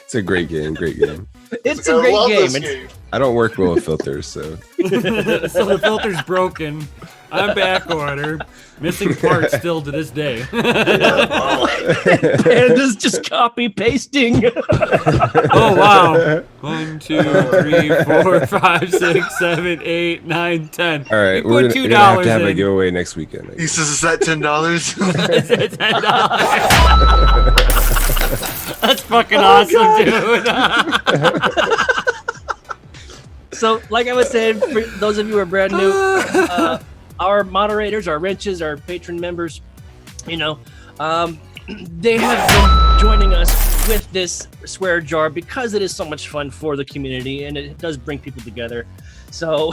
It's a great game. Great game. It's I a great love game. this It's- game. I don't work well with filters, so So the filter's broken. I'm back order. Missing parts still to this day. and just copy pasting. Oh wow. 1, 2, 3, 4, 5, 6, 7, 8, 9, 10. all right. You We're put gonna have to have a in. giveaway next weekend. I He guess. says, "Is that $10?" It's $10. That's fucking awesome, dude. So, like I was saying, for those of you who are brand new, our moderators, our wrenches, our patron members, they have been joining us with this swear jar because it is so much fun for the community and it does bring people together. So,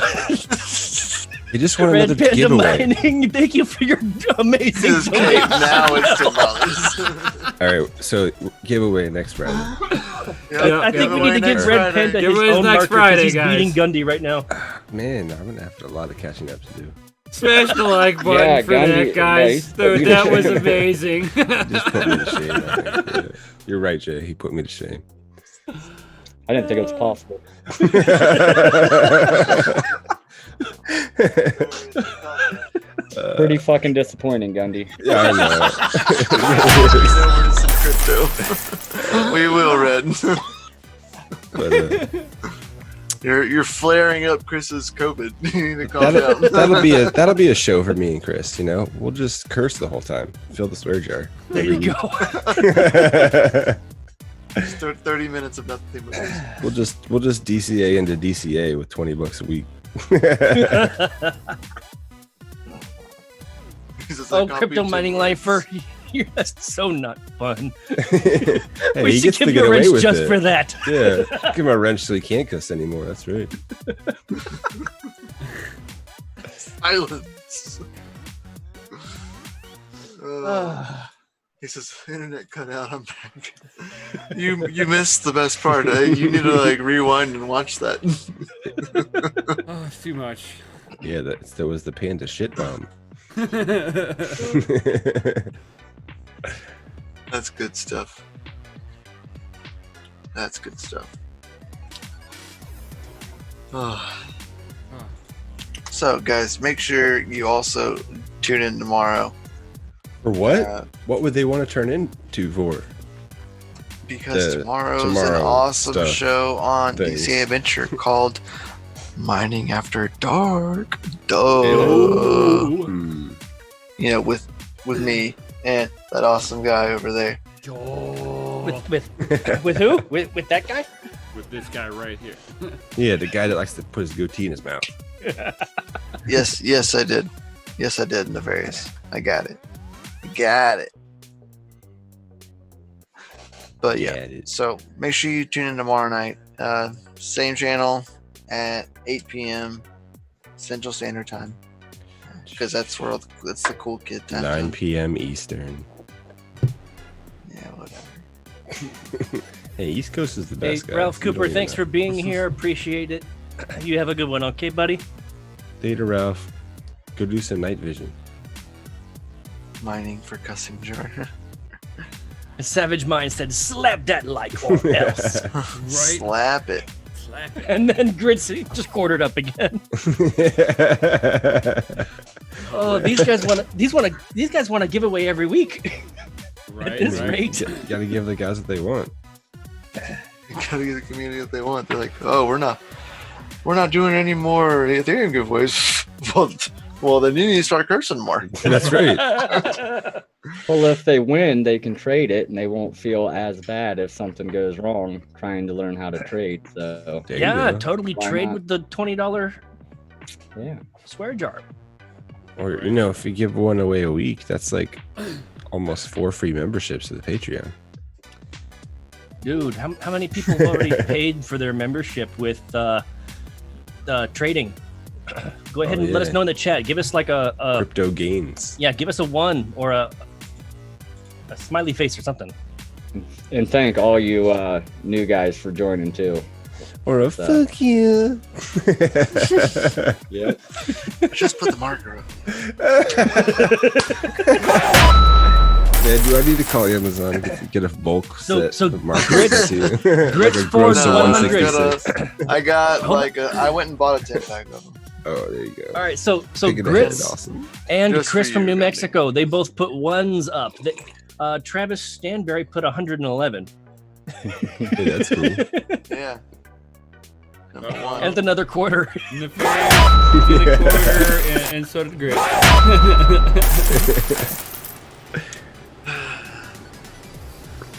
You just want Red another Panda giveaway. Mining, thank you for your amazing His game donation. now it's $10. All right. So giveaway next Friday. Yeah, I think we giveaway need to give next Red Friday. Panda his Giveaway's own next marker 'cause Friday, he's guys. beating Gundy right now. Man, I'm gonna have a lot of catching up to do. Smash the like button Yeah, for Gandhi- that, guys. nice. Dude, that was amazing. He just put me to shame. I think. Yeah. You're right, Jay. He put me to shame. I didn't think it was possible. Pretty fucking disappointing, Gundy. Yeah, I Over to some crypto. We will, Red. know. But, You're flaring up Chris's COVID. You need to calm down. that'll be a show for me and Chris. We'll just curse the whole time. Fill the swear jar. There you go. Just 30 minutes of nothing but this. We'll just DCA into DCA with $20 a week. He's just Oh, like, crypto copy mining Jim lifer, that's so not fun. Hey, We he should gets give to you get a away wrench with just it. for that. Yeah, give him a wrench so he can't cuss anymore. That's right. Silence. He says, "Internet cut out. I'm back." You missed the best part. You need to rewind and watch that. Oh, it's too much. Yeah, that was the panda shit bomb. That's good stuff. That's good stuff. So, guys, make sure you also tune in tomorrow. For what? Uh, What would they want to turn into for? because The tomorrow's an tomorrow awesome stuff show on things. DCA Adventure called Mining After Dark. Hmm. With me and that awesome guy over there. With who? With that guy? With this guy right here. Yeah, the guy that likes to put his goatee in his mouth. Yes, I did. Yes, I did, Nefarious. I got it. But yeah, Got it. so make sure you tune in tomorrow night. Same channel at 8 p.m. Central Standard Time. Because that's the cool kid time. 9 p.m. Eastern. Yeah, whatever. Hey, East Coast is the Hey, best, guys. Ralph You Cooper, don't even thanks know. for being here. Appreciate it. You have a good one, okay, buddy? Later, Ralph. Go do some night vision. Mining for cussing jar. Savage Mind said, slap that like or else. Right? Slap it. Slap it. And then Gritzy just quartered up again. Oh, these guys want to give away every week. Right, At this right. rate. Gotta give the guys what they want. You gotta give the community what they want. They're like, oh, we're not doing any more Ethereum giveaways. Well, then you need to start cursing more. That's right. Well, if they win, they can trade it, and they won't feel as bad if something goes wrong trying to learn how to trade. So, There you Yeah, go. totally Why trade not? with the $20 yeah. swear jar. Or, if you give one away a week, that's like almost 4 free memberships to the Patreon. Dude, how many people have already paid for their membership with trading? Go ahead Oh, and let us yeah. know in the chat. Give us like a Crypto gains. give us a 1 or a smiley face or something. And thank all you new guys for joining too. Or a fuck you. Yep. Just put the marker up. Man, do I need to call Amazon to get a bulk set so of markers? Grits- too? Grits Like a for gross the of 100. 166. I got I went and bought a 10-pack of them. Oh, there you go. All right, so Thinking ahead, Grits awesome. and Just Chris for from you, New Randy. Mexico, they both put ones up. Travis Stanberry put 111. Hey, that's cool. Yeah. Number one. And another quarter. Nefarious did a quarter, and so did Grit.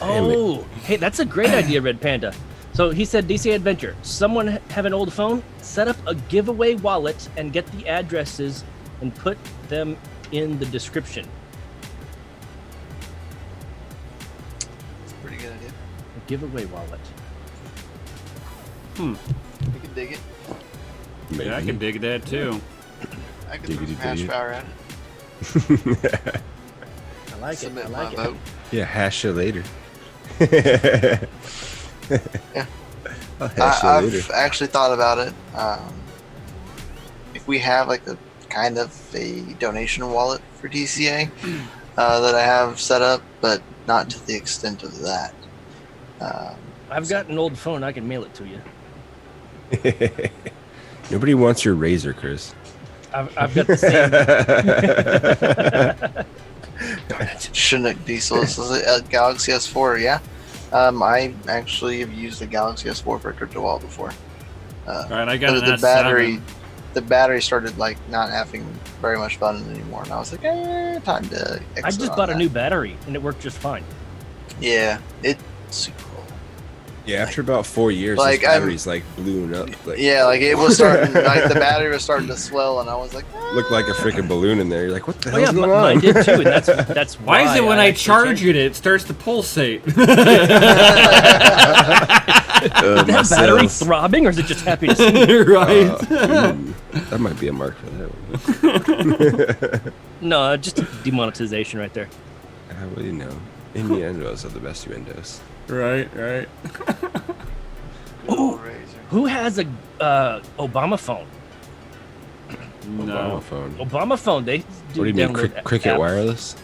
Oh, hey, that's a great idea, Red Panda. So he said, DCA Adventure, someone have an old phone, set up a giveaway wallet and get the addresses and put them in the description. It's a pretty good idea. A giveaway wallet. You can dig it. Maybe. Yeah, I can dig that too. I can throw Diggity some hash dig it. power at it. I like it. Submit I my like it. vote. Yeah, hash you later. Yeah. I'll hash you I've later. actually thought about it. If we have like a kind of a donation wallet for DCA that I have set up, but not to the extent of that. I've got an old phone. I can mail it to you. Nobody wants your razor, Chris. I've got the same. Chinook diesel. This is a Galaxy S4, yeah. I actually have used the Galaxy S4 for a crypto wallet before. All right, I got the an battery, S7. the battery started like not having very much fun anymore, and I was like, time to. I exit just on bought a that. new battery and it worked just fine. Yeah, it's super cool. Yeah, after about 4 years, Like, this I'm- battery's like balloon up. Like, Yeah, like it was starting, like the battery was starting to swell, and I was like, looked like a freaking balloon in there. You're like, what the Oh yeah, hell's going mine on? did too, and that's Why is it when I actually charge it starts to pulsate? My Is that battery cells. throbbing, or is it just happy to see me? Right. Ooh, that might be a mark for that one. No, just demonetization right there. Well, you know, innuendos are the best innuendos. Right. oh, razor. Who has a Obama phone? No. Obama phone. Obama phone. They do What do you mean, download Cricket apps. Wireless?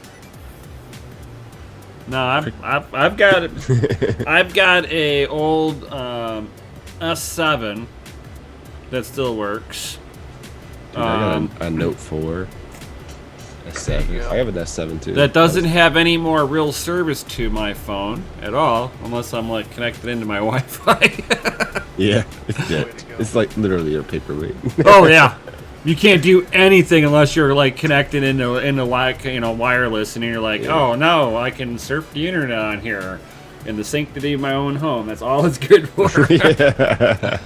No, I've got I've got a old S7 that still works. Dude, I got a Note 4, S7. I have an S7 too. That doesn't have any more real service to my phone at all, unless I'm like connected into my Wi-Fi. Yeah, yeah. Way to go. It's like literally a paperweight. Oh yeah, you can't do anything unless you're like connected into like wireless, and you're like, oh no, I can surf the internet on here in the sanctity of my own home. That's all it's good for. Yeah.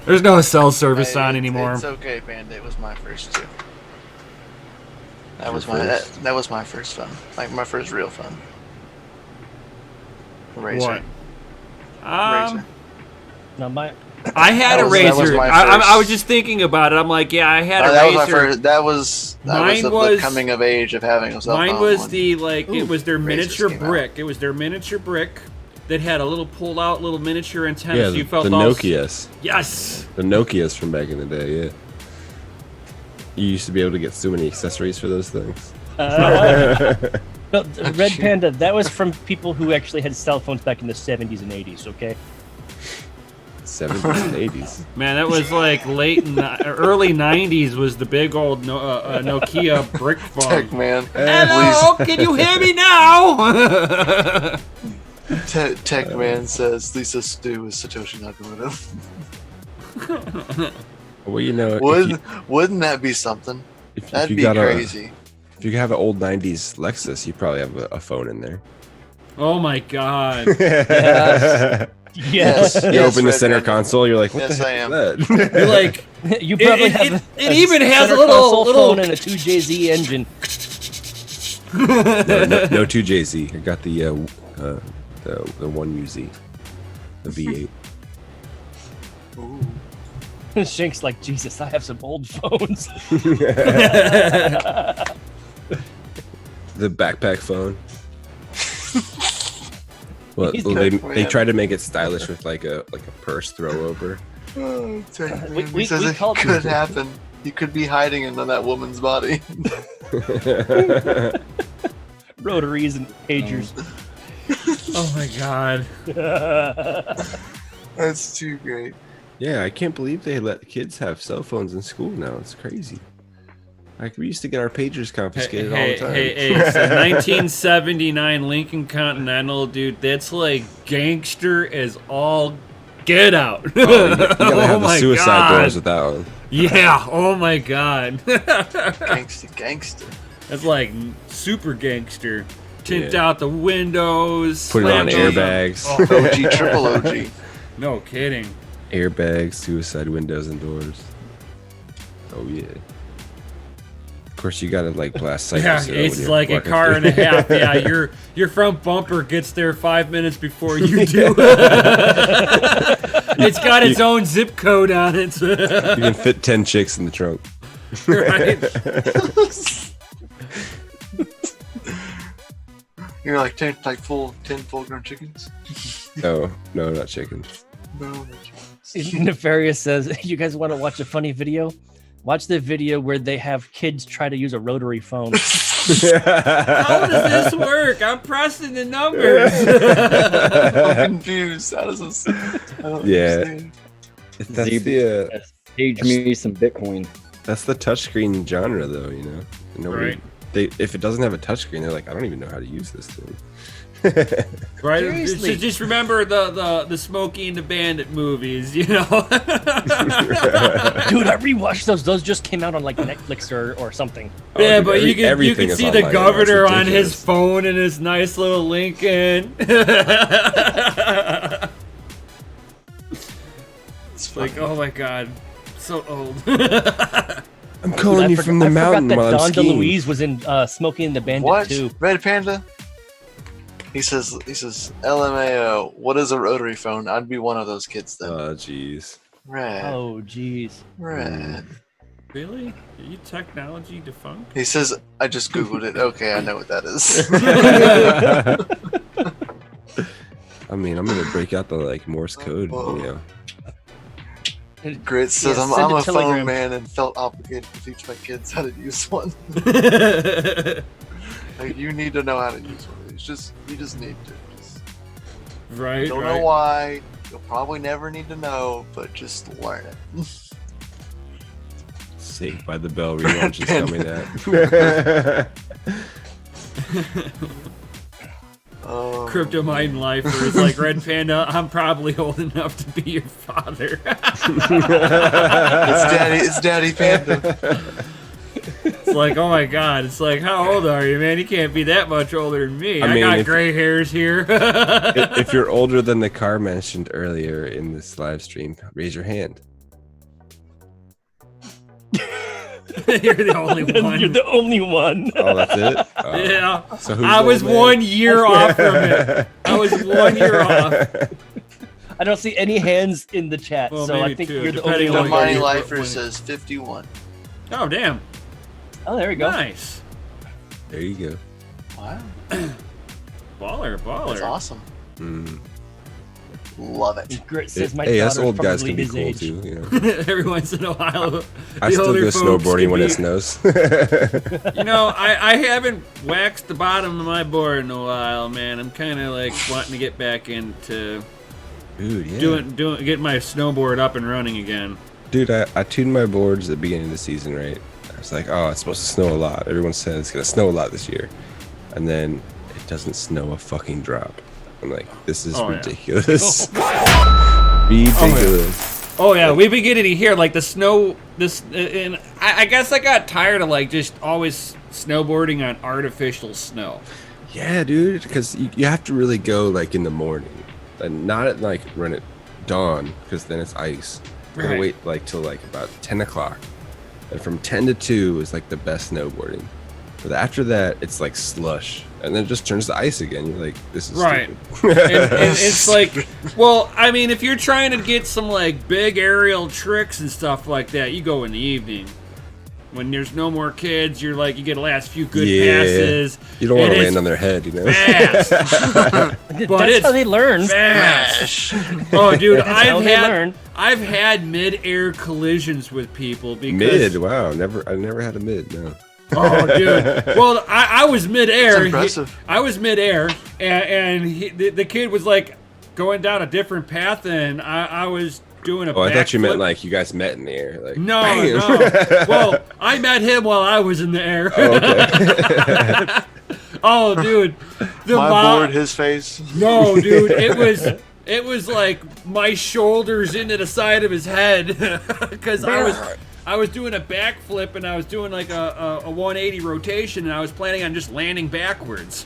There's no cell service Hey, on anymore. It's okay, Panda. It was my first too. That Your was first? that was my first fun, like my first real fun. Razor. What? Razor. No, my I had That a was- that was razor. my I first- was just thinking about it. I'm like, yeah, I had a that was razor. my first. That was Mine the was- coming of age of having a cell Mine phone was one. the like it was their Razors miniature came out. brick. It was their miniature brick that had a little pulled out little miniature antenna. Yeah, so you the felt all Nokias. Yes. The Nokias from back in the day, yeah. You used to be able to get so many accessories for those things. no, Red Panda. That was from people who actually had cell phones back in the 70s and 80s. Okay. 70s and 80s. Man, that was like early '90s. Was the big old Nokia brick phone? Tech man. Hello, can you hear me now? Tech man says Lisa Stew is Satoshi Nakamoto. Well, you know, Wouldn't that be something? if That'd you be got crazy. if you have an old 90s Lexus, you probably have a phone in there. Oh my god. Yes. You Yes, open the Red center Panda. console, you're like, what Yes, the I heck am. is that? You're like, You probably It- have it even has center a little- console little- phone and a 2JZ engine. no 2JZ. I got the 1UZ, the V8. Ooh. Shank's like, Jesus, I have some old phones. The backpack phone. Well, He's they tried to make it stylish with like a purse throw over. Oh, We he says it called- could happen. He could be hiding in that woman's body. rotaries and pagers. Oh my god. That's too great. Yeah, I can't believe they let kids have cell phones in school now. It's crazy. Like we used to get our pagers confiscated all the time. Hey, so 1979 Lincoln Continental, dude, that's like gangster as all get out. Oh, you gotta have the my suicide God. doors with that one. Yeah, oh my god. Gangster. That's like super gangster. Tint Yeah. out the windows. Put it on slam doors airbags. OG, triple OG. No kidding. Airbags, suicide windows and doors. Oh yeah. Of course, you gotta like blast Yeah, cycles. it's like a car and a half. Yeah, your front bumper gets there 5 minutes before you do. It's got its own zip code on it. You can fit 10 chicks in the trunk. Right? You're like 10 full-grown chickens. No, not chickens. No, no chickens. Nefarious says, "You guys want to watch a funny video? Watch the video where they have kids try to use a rotary phone." How does this work? I'm pressing the numbers. I'm confused. How does this? I don't Yeah. understand. That's Yes. Page me some Bitcoin. that's the touchscreen genre, though. You know, nobody. Right. If it doesn't have a touchscreen, they're like, I don't even know how to use this thing. Right? Seriously. Just remember the Smokey and the Bandit movies, you know? Dude, I rewatched those. Those just came out on like Netflix or something. Yeah, dude, but you can everything is see the online now, it's governor on his ridiculous. phone and his nice little Lincoln. It's Like, funny. oh my god, so old. I'm calling you from the mountain I while forgot I'm that Don skiing. DeLuise was in Smokey and the Bandit What? too. Red Panda? He says, LMAO, what is a rotary phone? I'd be one of those kids then. Oh, jeez. Red. Oh, jeez. Red. Really? Are you technology defunct? He says, I just Googled it. Okay, I know what that is. I mean, I'm gonna break out the like Morse code, you know. Grit says, Yeah, I'm send a a phone telegram. man and felt obligated to teach my kids how to use one. Like, you need to know how to use one. You just need to. Just, Right, don't right. know why. You'll probably never need to know, but just learn it. Saved by the Bell relaunch is coming out. Oh, Crypto Mine Lifer is like, Red Panda, I'm probably old enough to be your father. it's Daddy Panda. It's like, oh my god, it's like, how old are you, man? You can't be that much older than me. I I mean, got if- gray hairs here. If you're older than the car mentioned earlier in this live stream, raise your hand. You're the only one. You're the only one. Oh, that's it? Oh. Yeah. So who's I was old man? 1 year off from it. I was 1 year off. I don't see any hands in the chat, Well, so I maybe think two, you're the only depending The on one. what Mighty you- Lifer when- says 51. Oh, damn. Oh, there we go. Nice. There you go. Wow. Baller, baller. That's awesome. Mm. Love it. Grit says my Hey, us daughter's old guys probably can be his cool age. too, you know. Every once in a while. I the still older go folks snowboarding can when be- it snows. You know, I haven't waxed the bottom of my board in a while, man. I'm kind of like wanting to get back into Dude, yeah. getting my snowboard up and running again. Dude, I tuned my boards at the beginning of the season, right? I was like, oh, it's supposed to snow a lot. Everyone says it's gonna snow a lot this year, and then it doesn't snow a fucking drop. I'm like, this is Oh, yeah. ridiculous. Ridiculous. Oh yeah, we've been getting it here, like the snow. And I guess I got tired of like just always snowboarding on artificial snow. Yeah, dude, because you have to really go like in the morning, and not at like run at dawn, because then it's ice. You gotta Right. wait like till like about 10 o'clock, and from 10 to 2 is like the best snowboarding. But after that, it's like slush, and then it just turns to ice again. You're like, this is Right. stupid. And it's like, well, I mean, if you're trying to get some like big aerial tricks and stuff like that, you go in the evening. When there's no more kids, you're like, you get the last few good Yeah. passes. You don't want and to it's land on their head, you know. fast. But That's it's how they learn. fast. Oh, dude, how they learn. I've had mid-air collisions with people because Mid, wow, I never had a mid. No. Oh, dude. Well, I was mid-air. That's impressive. I was mid-air, and the kid was like going down a different path, and I was doing a Oh, I thought you meant backflip. like you guys met in the air. Like No, bam. no. Well, I met him while I was in the air. Oh, okay. Oh, dude. The My mom- board, his face. No, dude. It was like my shoulders into the side of his head because I was doing a backflip and I was doing like a 180 rotation and I was planning on just landing backwards.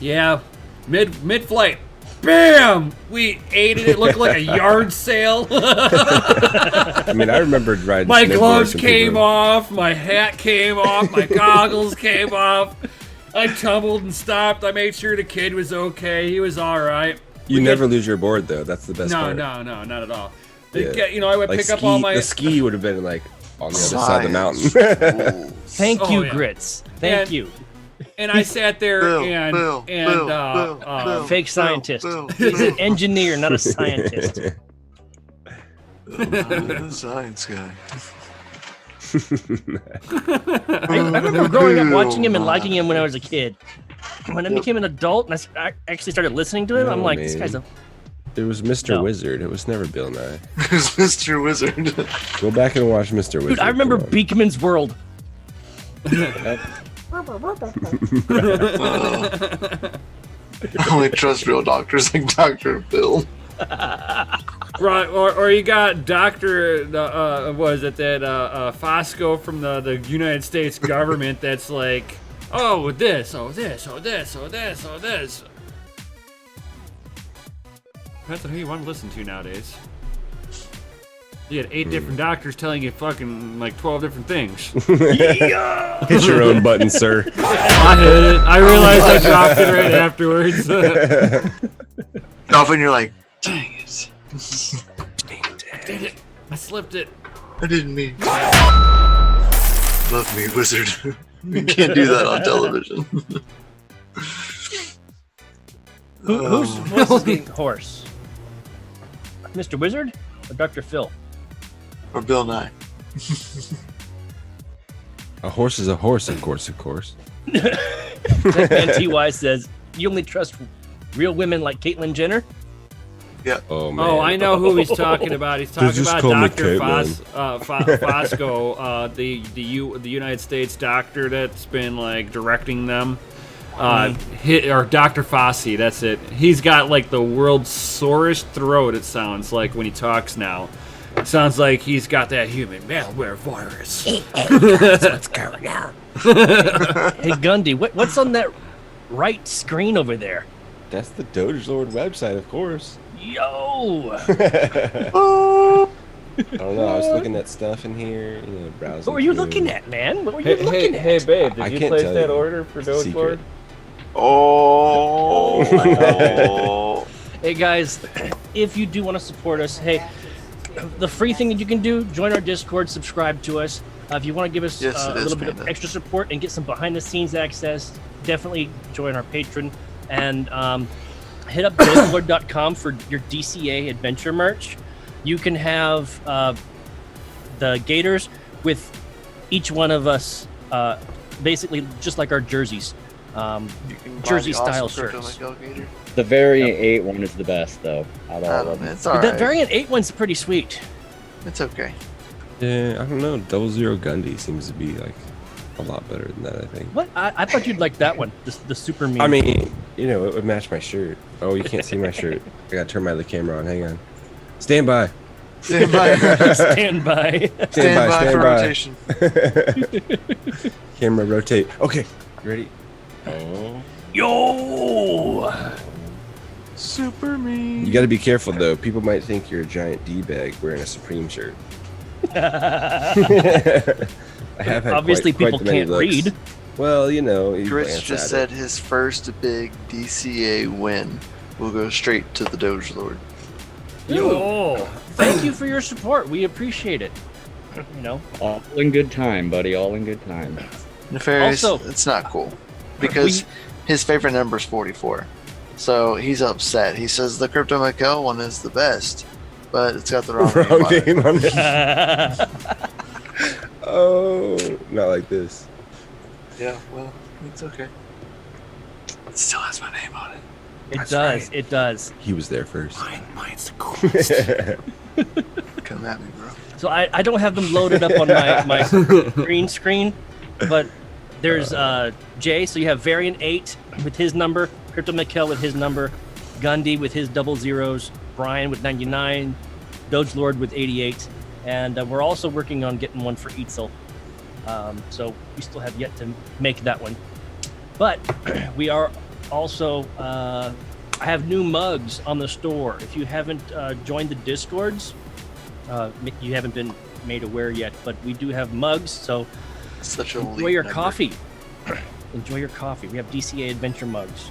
Yeah, mid-flight. Bam! We ate it. It looked like a yard sale. I mean, I remember riding. My snowboards gloves and came people- off. My hat came off. My goggles came off. I tumbled and stopped. I made sure the kid was okay. He was all right. You never lose your board though. That's the best No, part. no, not at all. Yeah. You know, I would Like pick up all my. the ski would have been like on the other side of the mountain. Science. Thank Oh, you, yeah. Grits. Thank And- you. And I sat there Bill, and Bill, and Bill, Bill. Fake scientist. Bill, He's an Bill. engineer, not a scientist. The science guy. I remember growing up watching him and liking him when I was a kid. When I became an adult and I actually started listening to him, I'm No, like, this man. guy's a. It was Mr. No. Wizard. It was never Bill Nye. Who's Mr. Wizard? Go back and watch Mr. Wizard. Dude, I remember come on. Beekman's World. I only trust real doctors like Dr. Bill. right, or you got Doctor. Was it that Fosco from the United States government? That's like, oh this, oh this, oh this, oh this, oh this. Depends on who you want to listen to nowadays. You had 8 different doctors telling you fucking like 12 different things. Hit your own button, sir. I hit it. I realized I dropped it right afterwards. Often you're like, dang it. Did it? I slipped it. I didn't mean. Love me, wizard. You can't do that on television. What's the horse? Mr. Wizard or Dr. Phil? Or Bill Nye. A horse is a horse, of course, of course. And TY says, you only trust real women like Caitlyn Jenner? Oh man. Oh, I know who he's talking about. He's talking just about call me Dr. Caitlyn. Fosco, the United States doctor that's been like directing them. Or Dr. Fossey, that's it. He's got like the world's sorest throat. It sounds like when he talks now. It sounds like he's got that human malware virus. What's going on? Hey, Gundy, what's on that right screen over there? That's the Doge Lord website, of course. Yo! I don't know. I was looking at stuff in here, browsing. What were you through. looking at, man? What were you looking at? babe, I can't tell you. order for It's a secret. Oh. Hey, guys, if you do want to support us, hey, the free thing that you can do, join our Discord, subscribe to us. If you want to give us Yes, a it is, little bit of Panda. extra support and get some behind-the-scenes access, definitely join our Patreon. And hit up discord.com for your DCA adventure merch. You can have the Gators with each one of us, basically just like our jerseys. Jersey style shirts. The Variant 8 one is the best, though. Out of all of them. It's The alright. Variant 8 one's pretty sweet. It's okay. Yeah, I don't know. 00 Gundy seems to be like a lot better than that, I think. What? I thought you'd like that one, the super meme. I mean, it would match my shirt. Oh, you can't see my shirt. I gotta turn my camera on. Hang on. Stand by. Stand by. stand by. Stand by stand for by. rotation. Camera rotate. Okay, ready? Oh. Yo! Super me. You gotta be careful though. People might think you're a giant D-bag wearing a Supreme shirt. I have had Obviously, quite people the many can't looks. read. Well, you Chris glance just at said his first big DCA win will go straight to the Doge Lord. Yo! Thank you for your support. We appreciate it. You know. All in good time, buddy. All in good time. Nefarious, Also- it's not cool because his favorite number is 44. So he's upset. He says the Crypto Mikel one is the best, but it's got the wrong name Wrong on it. name on it. Oh, not like this. Yeah, well, it's okay. It still has my name on it. It That's does. right. It does. He was there first. Mine's the coolest. Come at me, bro. So I don't have them loaded up on my green screen, but there's Jay. So you have Variant 8 with his number, Crypto Mikel with his number, Gundy with his 00s, Brian with 99, Doge Lord with 88, and we're also working on getting one for Eitzel. So we still have yet to make that one, but we are also. I have new mugs on the store. If you haven't joined the Discords, you haven't been made aware yet, but we do have mugs. So Such a enjoy elite your number. coffee. Enjoy your coffee. We have DCA Adventure mugs.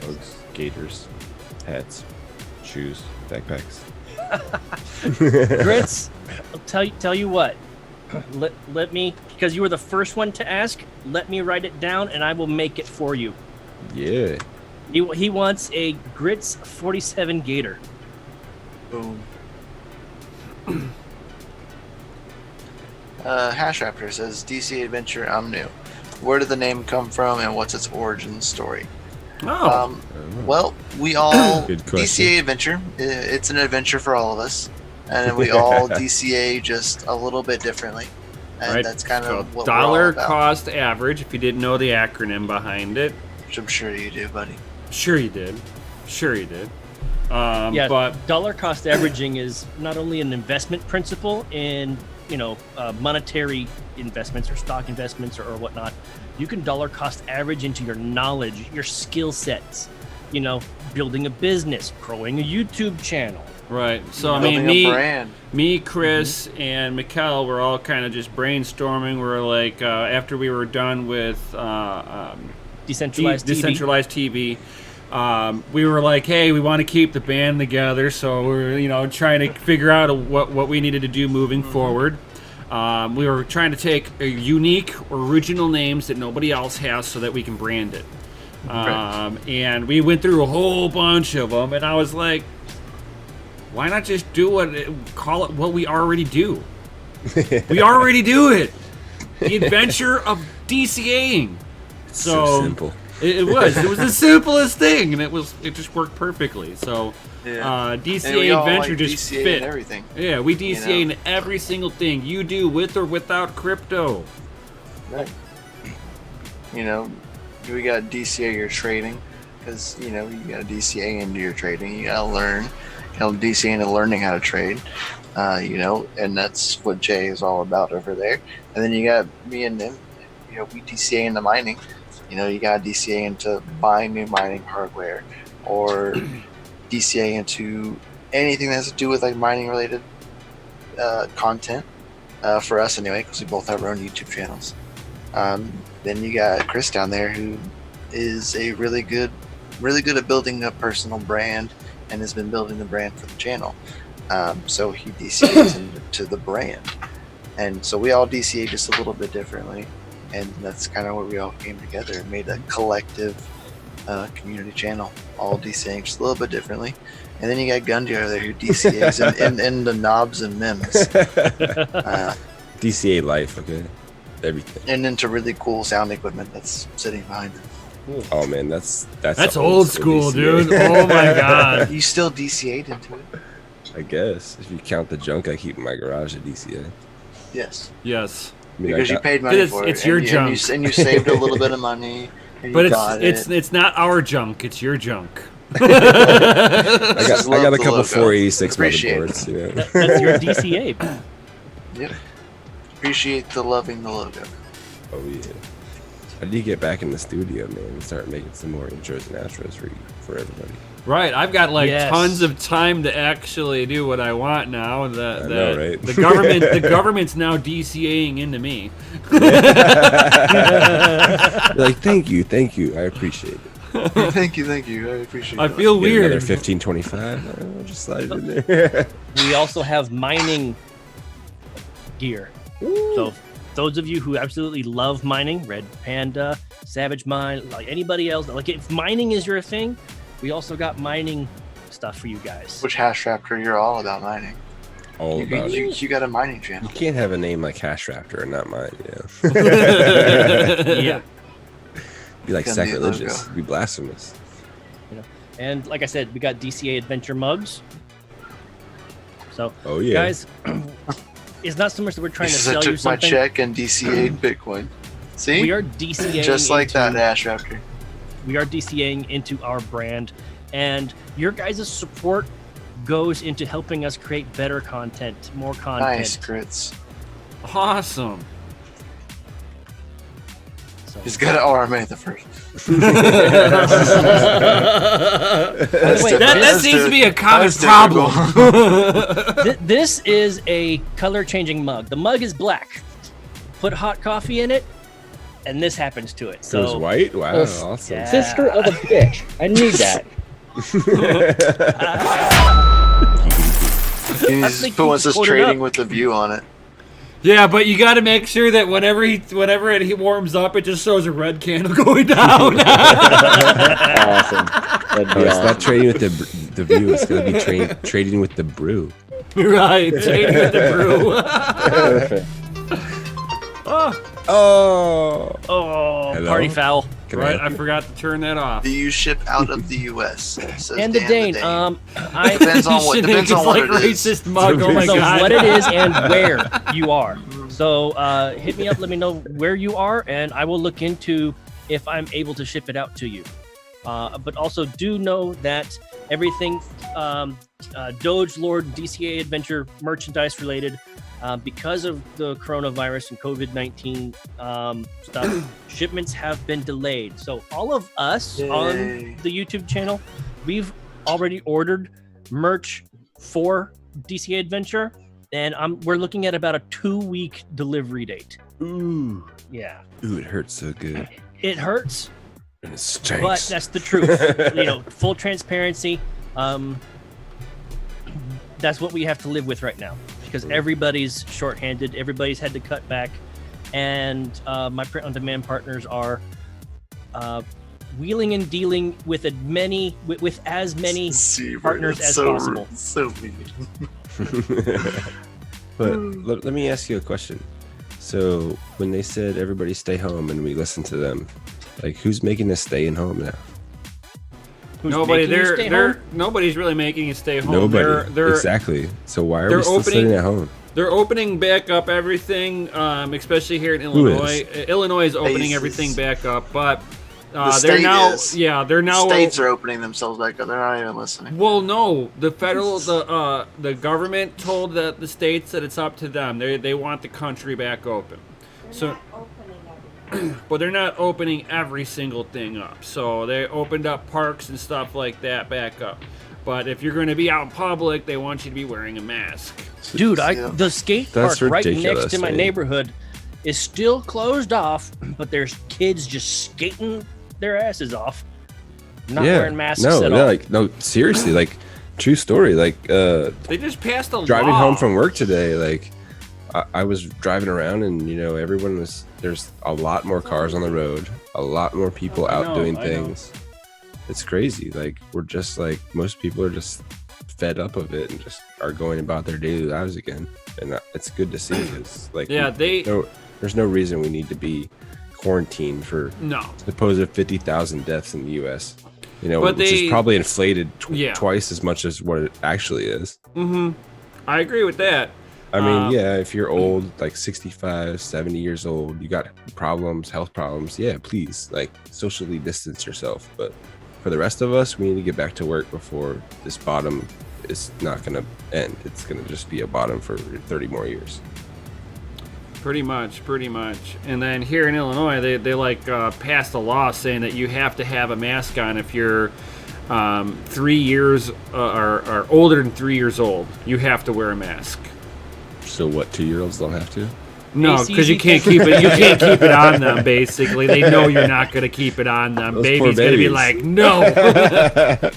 Bugs, gators, hats, shoes, backpacks. Grits, I'll tell you what. Let me, because you were the first one to ask. Let me write it down, and I will make it for you. Yeah. He wants a Grits 47 Gator. Boom. Hash Raptor says DC Adventure. I'm new. Where did the name come from, and what's its origin story? Oh, Well, we all Good question. DCA Adventure. It's an adventure for all of us, and we all DCA just a little bit differently, and right. that's kind So of what we're all dollar about. cost average. If you didn't know the acronym behind it, Which I'm sure you do, buddy. sure you did. Sure you did. Yeah, But dollar cost averaging is not only an investment principle in monetary investments or stock investments or whatnot. You can dollar cost average into your knowledge, your skill sets. Building a business, growing a YouTube channel. right. So I Building mean, a brand. me, Chris, and Mikel were all kind of just brainstorming. We're like, after we were done with Decentralized TV. decentralized TV. We were like, hey, we want to keep the band together, so we're trying to figure out what we needed to do moving forward. We were trying to take unique, original names that nobody else has, so that we can brand it. And we went through a whole bunch of them, and I was like, why not just call it what we already do? We already do it. The adventure of DCAing. So simple. It was the simplest thing, and it just worked perfectly. So Yeah. And we DCA all Adventure like just DCA fit. and everything. Yeah, we DCA know? in every single thing you do, with or without crypto. Right. We got DCA your trading, because you got to DCA into your trading. You got to learn, DCA into learning how to trade. And that's what Jay is all about over there. And then you got me and him. We DCA into mining. You got DCA into buying new mining hardware, or DCA into anything that has to do with like mining related content. For us anyway, because we both have our own YouTube channels. Then you got Chris down there, who is really good at building a personal brand, and has been building the brand for the channel. So he DCAs into the brand, and so we all DCA just a little bit differently, and that's kind of where we all came together and made a collective community channel, all DCAing just a little bit differently. And then you got Gundy over there, who DCAs in the knobs and memes. DCA life, okay? Everything. And into really cool sound equipment that's sitting behind him. Oh man, that's That's a old school, DCA. dude. Oh my god. You still DCA'd into it? I guess if you count the junk I keep in my garage at DCA. Yes. Yes. I mean, Because I you got- paid money It's- for it. it's your and junk. And you saved a little bit of money. And But you got it. it's not our junk, it's your junk. I got Love a the couple logo. 486 Appreciate it. motherboards. That's your DCA. Yep. Appreciate the loving the logo. Oh yeah. I need to get back in the studio, man, and start making some more intros and outros for everybody. Right, I've got like Yes. tons of time to actually do what I want now. I know, right? The government's now DCAing into me. You're like, thank you, I appreciate it. Thank you. I appreciate I it. feel Get weird. another 1525. I'll just slide it in there. We also have mining gear. So those of you who absolutely love mining, Red Panda, Savage Mine, like anybody else, like if mining is your thing, we also got mining stuff for you guys. Which Hash Raptor, you're all about mining. All about it. You got a mining channel. You can't have a name like Hash Raptor and not mine, Yeah. Be like Gonna be a sacrilegious. logo. Be blasphemous. And like I said, we got DCA Adventure mugs. So, Oh yeah. guys, it's not so much that we're trying to Because I sell you took my something. check and DCA'd Bitcoin. See? We are DCAing Just like that, into- Hash Raptor. We are DCAing into our brand, and your guys' support goes into helping us create better content, more content. Nice, Grits. Awesome. So, He's got to RMA the first. That seems to be a common That's problem. this is a color-changing mug. The mug is black. Put hot coffee in it, and this happens to it. So it's So white? Wow, Yes. awesome. Yeah. Sister of a bitch. I need that. He needs to think put he one that says quoted trading up. with the view on it. Yeah, but you got to make sure that whenever he warms up, it just shows a red candle going down. Awesome. That'd Oh, be it's awesome. not trading with the view. It's gonna be trading with the brew. Right, trading with the brew. Perfect. Oh. oh, Hello? party foul. Can Right, I I forgot to turn that off. Do you ship out of the U.S.? Says And the Dan Dane. I depends on what It's it like is. racist mug. Oh my so god. what it is and where you are. So hit me up, let me know where you are, and I will look into if I'm able to ship it out to you. But also do know that everything Doge Lord DCA Adventure merchandise related, because of the coronavirus and COVID-19 stuff, shipments have been delayed. So all of us Yay. on the YouTube channel, we've already ordered merch for DCA Adventure, and we're looking at about a 2-week delivery date. Ooh. Yeah, Ooh, it hurts so good. it hurts, And it stinks. but that's the truth. Full transparency. That's what we have to live with right now, because everybody's shorthanded. Everybody's had to cut back, and my print-on-demand partners are wheeling and dealing with as many partners as possible. Rude. So mean. But let me ask you a question. So when they said everybody stay home and we listened to them, like who's making us stay in home now? Who's Nobody, making you stay home? nobody's really making you stay home. Nobody. They're Exactly. So why are they're we still opening- sitting at home? They're opening back up everything, especially here in Who Illinois. is? Illinois is opening Faces. everything back up, but The they're state now, is. they're now. States are opening themselves back up. They're not even listening. Well, no, the government told the states that it's up to them. They want the country back open. But they're not opening every single thing up. So they opened up parks and stuff like that back up. But if you're going to be out in public, they want you to be wearing a mask. Dude, Yeah. the skate That's park right next ridiculous, to my man. neighborhood is still closed off, but there's kids just skating their asses off, not wearing masks no, at no, all. like no, seriously, like true story. Like They just passed a driving law. home from work today, like I was driving around and there's a lot more cars on the road, a lot more people I out know, doing I know. things. It's crazy. Like we're just like most people are just fed up of it and just are going about their daily lives again, and it's good to see. It's like Yeah, there's no reason we need to be quarantined for No. supposed 50,000 deaths in the U.S. But Which they- is probably inflated Yeah. twice as much as what it actually is. Mm-hmm. I agree with that. I mean, yeah, if you're old, like 65, 70 years old, you got problems, health problems, yeah, please, like, socially distance yourself. But for the rest of us, we need to get back to work before this bottom is not going to end. It's going to just be a bottom for 30 more years. Pretty much. And then here in Illinois, they passed a law saying that you have to have a mask on if you're 3 years or older than 3 years old. You have to wear a mask. So what, 2-year-olds don't have to? No, because you can't keep it. You can't keep it on them. Basically, they know you're not going to keep it on them. Those poor Baby's going to be babies. like, no.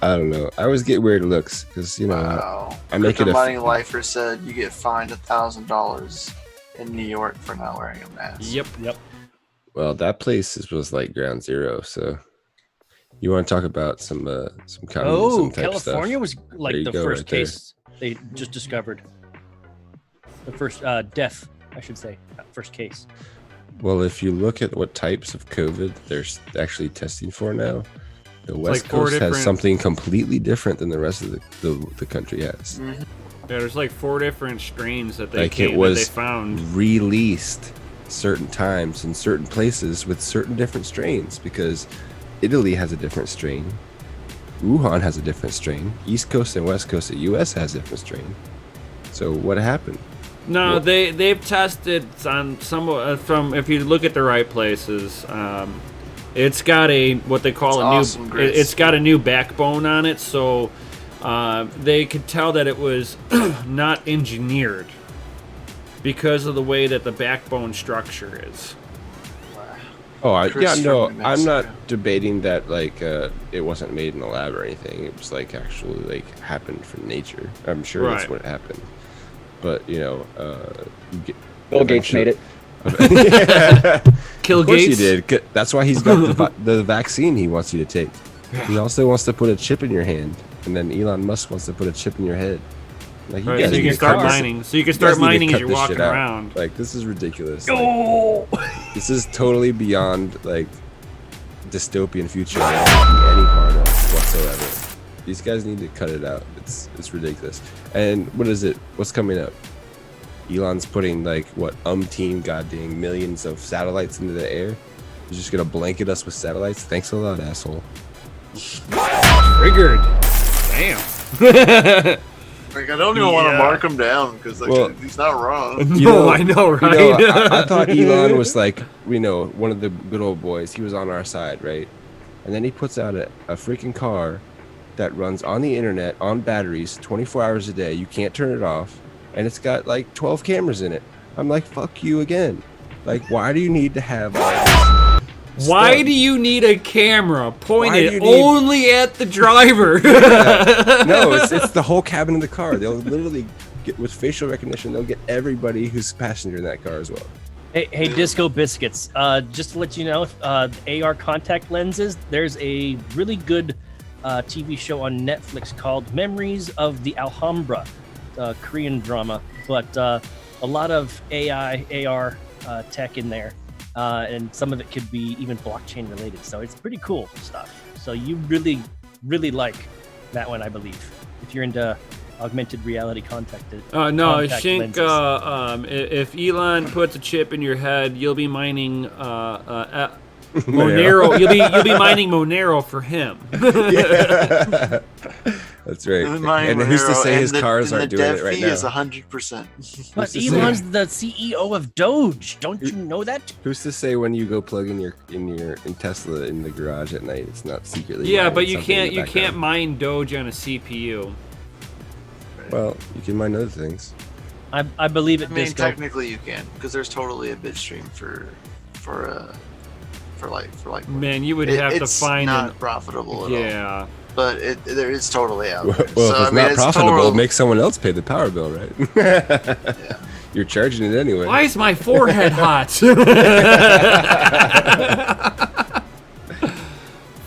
I don't know. I always get weird looks because Wow. I make it The a Mining Lifer said you get fined $1,000 in New York for not wearing a mask. Yep. well, that place was like ground zero. So you want to talk about some communism Oh, type California stuff? was like There you the go, first right there. case they just discovered. The first death, I should say, not first case. Well, if you look at what types of COVID they're actually testing for now, the West like 4 Coast has different- something completely different than the rest of the country has. Yeah, there's like 4 different strains that they Like it that was they found. released certain times in certain places with certain different strains because Italy has a different strain, Wuhan has a different strain, East Coast and West Coast of the U.S. has a different strain. So what happened? No, Well- they've tested on some from if you look at the right places. It's got what they call It's awesome, Chris. it's got a new backbone on it, so they could tell that it was not engineered because of the way that the backbone structure is. Oh, Chris no, from New I'm not Mexico. debating that like it wasn't made in a lab or anything. It was like actually like happened from nature. I'm sure that's Right. what happened. But you Bill Gates made it. Kill Of course Gates. he did. That's why he's got the vaccine he wants you to take. He also wants to put a chip in your hand, and then Elon Musk wants to put a chip in your head. Like, Right, guys so you need can to start cut this- mining. So you can you guys start need to mining cut as you're this walking shit out. around. Like this is ridiculous. Oh, This is totally beyond like dystopian future I don't want to be any part of whatsoever. These guys need to cut it out. It's ridiculous. And what is it? What's coming up? Elon's putting like what goddamn millions of satellites into the air. He's just gonna blanket us with satellites. Thanks a lot, asshole. Triggered. Damn. Like, I don't even want to Yeah. mark him down because like, Well- he's not wrong. No, I know, right? I thought Elon was like, one of the good old boys. He was on our side, right? And then he puts out a freaking car that runs on the internet, on batteries, 24 hours a day. You can't turn it off. And it's got like 12 cameras in it. I'm like, fuck you again. Like, why do you need to have all this Why stuff? do you need a camera Why do pointed you need- only at the driver? No, it's the whole cabin of the car. They'll literally get, with facial recognition, they'll get everybody who's passenger in that car as well. hey, Disco Biscuits. Just to let you know, AR contact lenses. There's a really good TV show on Netflix called Memories of the Alhambra, Korean drama, but a lot of AI, AR tech in there, and some of it could be even blockchain related. So it's pretty cool stuff. So you really, really like that one, I believe, if you're into augmented reality contact. No, I contact think lenses. if Elon puts a chip in your head, you'll be mining Monero. You'll be mining Monero for him. That's right. Mining And who's to Monero, say and his cars and aren't the doing dev it right fee now? is 100%. But Who's to say? Elon's the CEO of Doge. Don't you know that? Who's to say when you go plug in your Tesla in the garage at night, it's not secretly? Yeah, mining but you something in can't the you background? can't mine Doge on a CPU. Well, you can mine other things. I believe it, I mean, Disco. technically you can because there's totally a bit stream for like. Man, you would have to it's find not an profitable at all. yeah. But it's totally out Well, there. if So, it's I mean, not profitable, total- make someone else pay the power bill, right? Yeah. You're charging it anyway. Why is my forehead hot?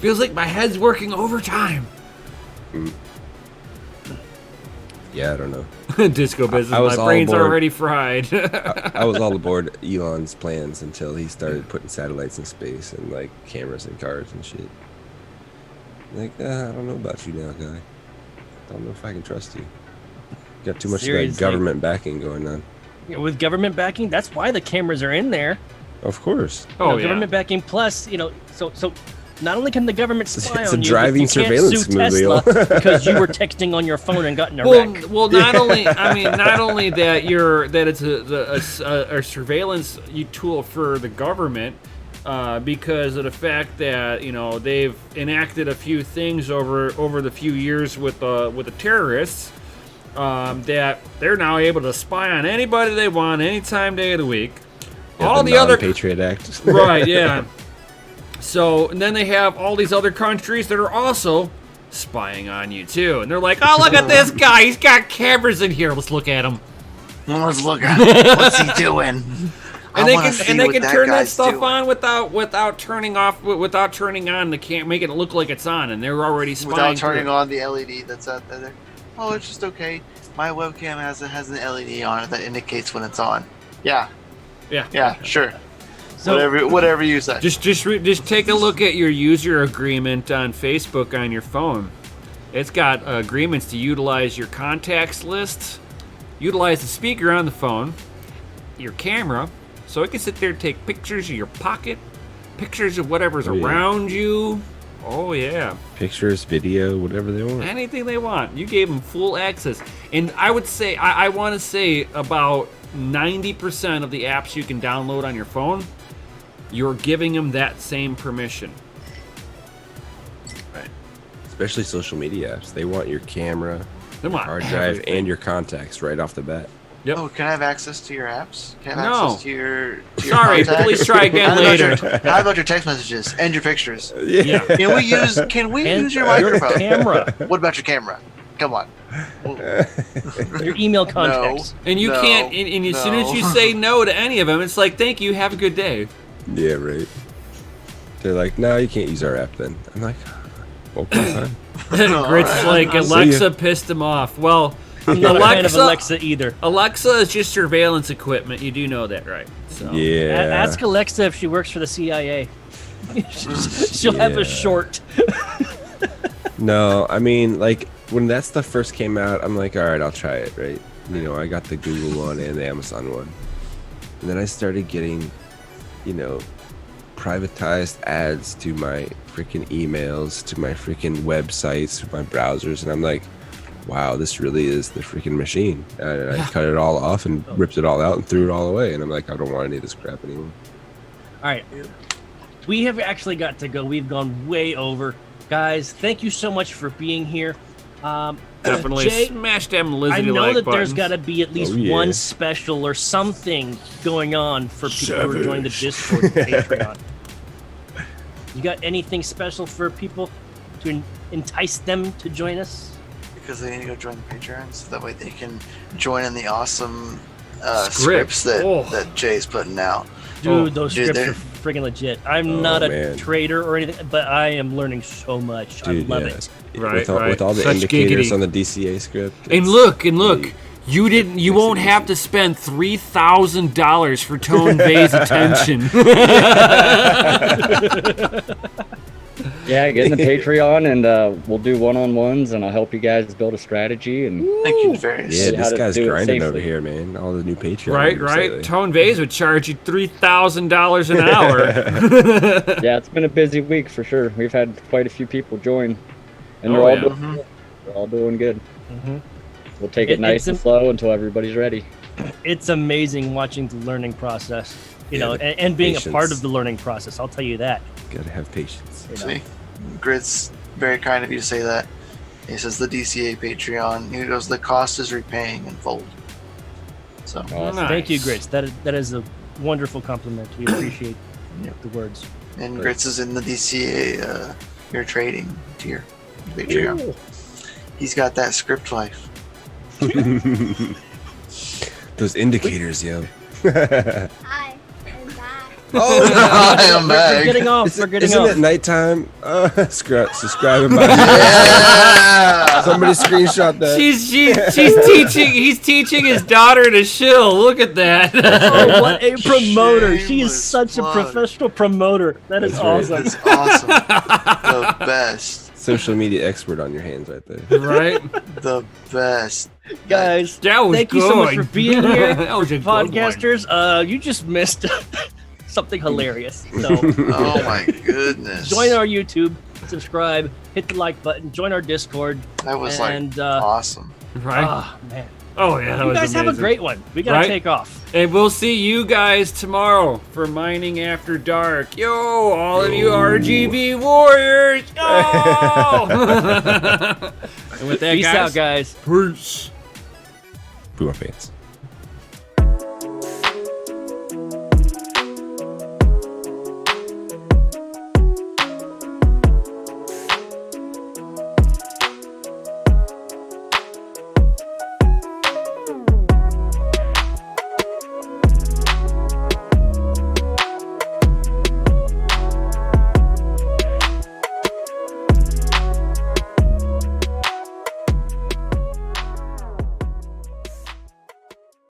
Feels like my head's working overtime. Yeah, I don't know. Disco business. I was My all brain's aboard. already fried. I was all aboard Elon's plans until he started putting satellites in space and like cameras in cars and shit. Like, I don't know about you now, guy. I don't know if I can trust you. Got too much of that Seriously. government backing going on. With government backing, that's why the cameras are in there. Of course. You know, Oh yeah. government backing plus, so not only can the government spy It's on a you, driving but you can't surveillance sue Tesla mobile. because you were texting on your phone and got in a Well, wreck. well, not only not only that it's a surveillance tool for the government, because of the fact that they've enacted a few things over the few years with the terrorists, that they're now able to spy on anybody they want, anytime, day of the week. Yeah, All the other Patriot Act. right, yeah. So, and then they have all these other countries that are also spying on you too. And they're like, oh, look at this guy. He's got cameras in here. Let's look at him. Let's look at him. What's he doing? And they can turn that stuff on without turning on the make it look like it's on, and they're already spying. Without turning on the LED that's out there. Oh, it's just okay. My webcam has an LED on it that indicates when it's on. Yeah, sure. So whatever you say. Just take a look at your user agreement on Facebook on your phone. It's got agreements to utilize your contacts list, utilize the speaker on the phone, your camera, so it can sit there and take pictures of your pocket, pictures of whatever's around you. Oh yeah. Pictures, video, whatever they want. Anything they want. You gave them full access. And I would say, I want to say about 90% of the apps you can download on your phone, you're giving them that same permission. Right. Especially social media apps. They want your camera, They want hard drive, and your contacts right off the bat. Yep. Oh, can I have access to your apps? Can I have No. access to your Sorry, contacts? please try again later. How about your text messages and your pictures? Yeah. Can we use use your microphone? camera, What about your camera? Come on. your email contacts. And you can't, and as soon as you say no to any of them, it's like, thank you, have a good day. Yeah, right. They're like, no, you can't use our app then. I'm like, okay, fine. Grit's like, Alexa pissed him off. Well, I'm not a fan of Alexa either. Alexa is just surveillance equipment. You do know that, right? So. Yeah. Ask Alexa if she works for the CIA. She'll have a short. No, I mean, like, when that stuff first came out, I'm like, all right, I'll try it, right? You know, I got the Google one and the Amazon one. And then I started getting, you know, privatized ads to my freaking emails, to my freaking websites, to my browsers. And I'm like, wow, this really is the freaking machine. I cut it all off and ripped it all out and threw it all away. And I'm like, I don't want any of this crap anymore. All right. We have actually got to go. We've gone way over. Guys, thank you so much for being here. Definitely Jay, smash them Lizzie I know like that buttons. there's got to be at least one special or something going on for people who are joining the Discord and Patreon. You got anything special for people to entice them to join us? Because they need to go join the Patreon, so that way they can join in the awesome Scripts. scripts that Jay's putting out. Dude, those scripts they're- are friggin' legit. I'm not a man. trader or anything, but I am learning so much. Dude, I love yeah. it. Right, with all the Such indicators giggity. on the DCA script. And look, you won't have to spend $3,000 for Tone Bay's attention. Yeah, get in the Patreon and we'll do one-on-ones and I'll help you guys build a strategy. And Thank you, Various. Yeah, how this to guy's do it grinding safely. over here, man. All the new Patreon. Right. members lately. Tone Bay's would charge you $3,000 an hour. yeah, it's been a busy week for sure. We've had quite a few people join, and Oh, they're all doing good. Mhm. We'll take it nice and slow until everybody's ready. It's amazing watching the learning process, you Yeah, know, the and being a part patience. of the learning process. I'll tell you that. Gotta have patience. You know. See, Grit's very kind of you to say that. He says the DCA Patreon. He goes, the cost is repaying in full. So Awesome. Nice. Thank you, Grits. That is a wonderful compliment. We appreciate the words. and Grits is in the DCA your trading tier Patreon. He's got that script life. Those indicators, yo. Hi, I'm back. Oh, I am We're back. getting off. We're getting Isn't off. it nighttime? Subscribe and buy. Yeah. Somebody screenshot that. She's teaching. He's teaching his daughter to shill. Look at that. Oh, what a promoter! She is Shameless such a plug. professional promoter. That is That's right. awesome. That's awesome. The best. Social media expert on your hands right there. Right? The best. Guys, That was thank good. you so much for being here. That was a good one. Podcasters, you just missed something hilarious. So Oh my goodness. join our YouTube, subscribe, hit the like button, join our Discord, That was and awesome. Right? ah, man, Oh yeah, that you was guys have a amazing. great one. We gotta Right? take off. And we'll see you guys tomorrow for Mining After Dark. Yo, all of you RGB warriors. Yo! And with that, Peace guys, out, guys. peace. Puma fans.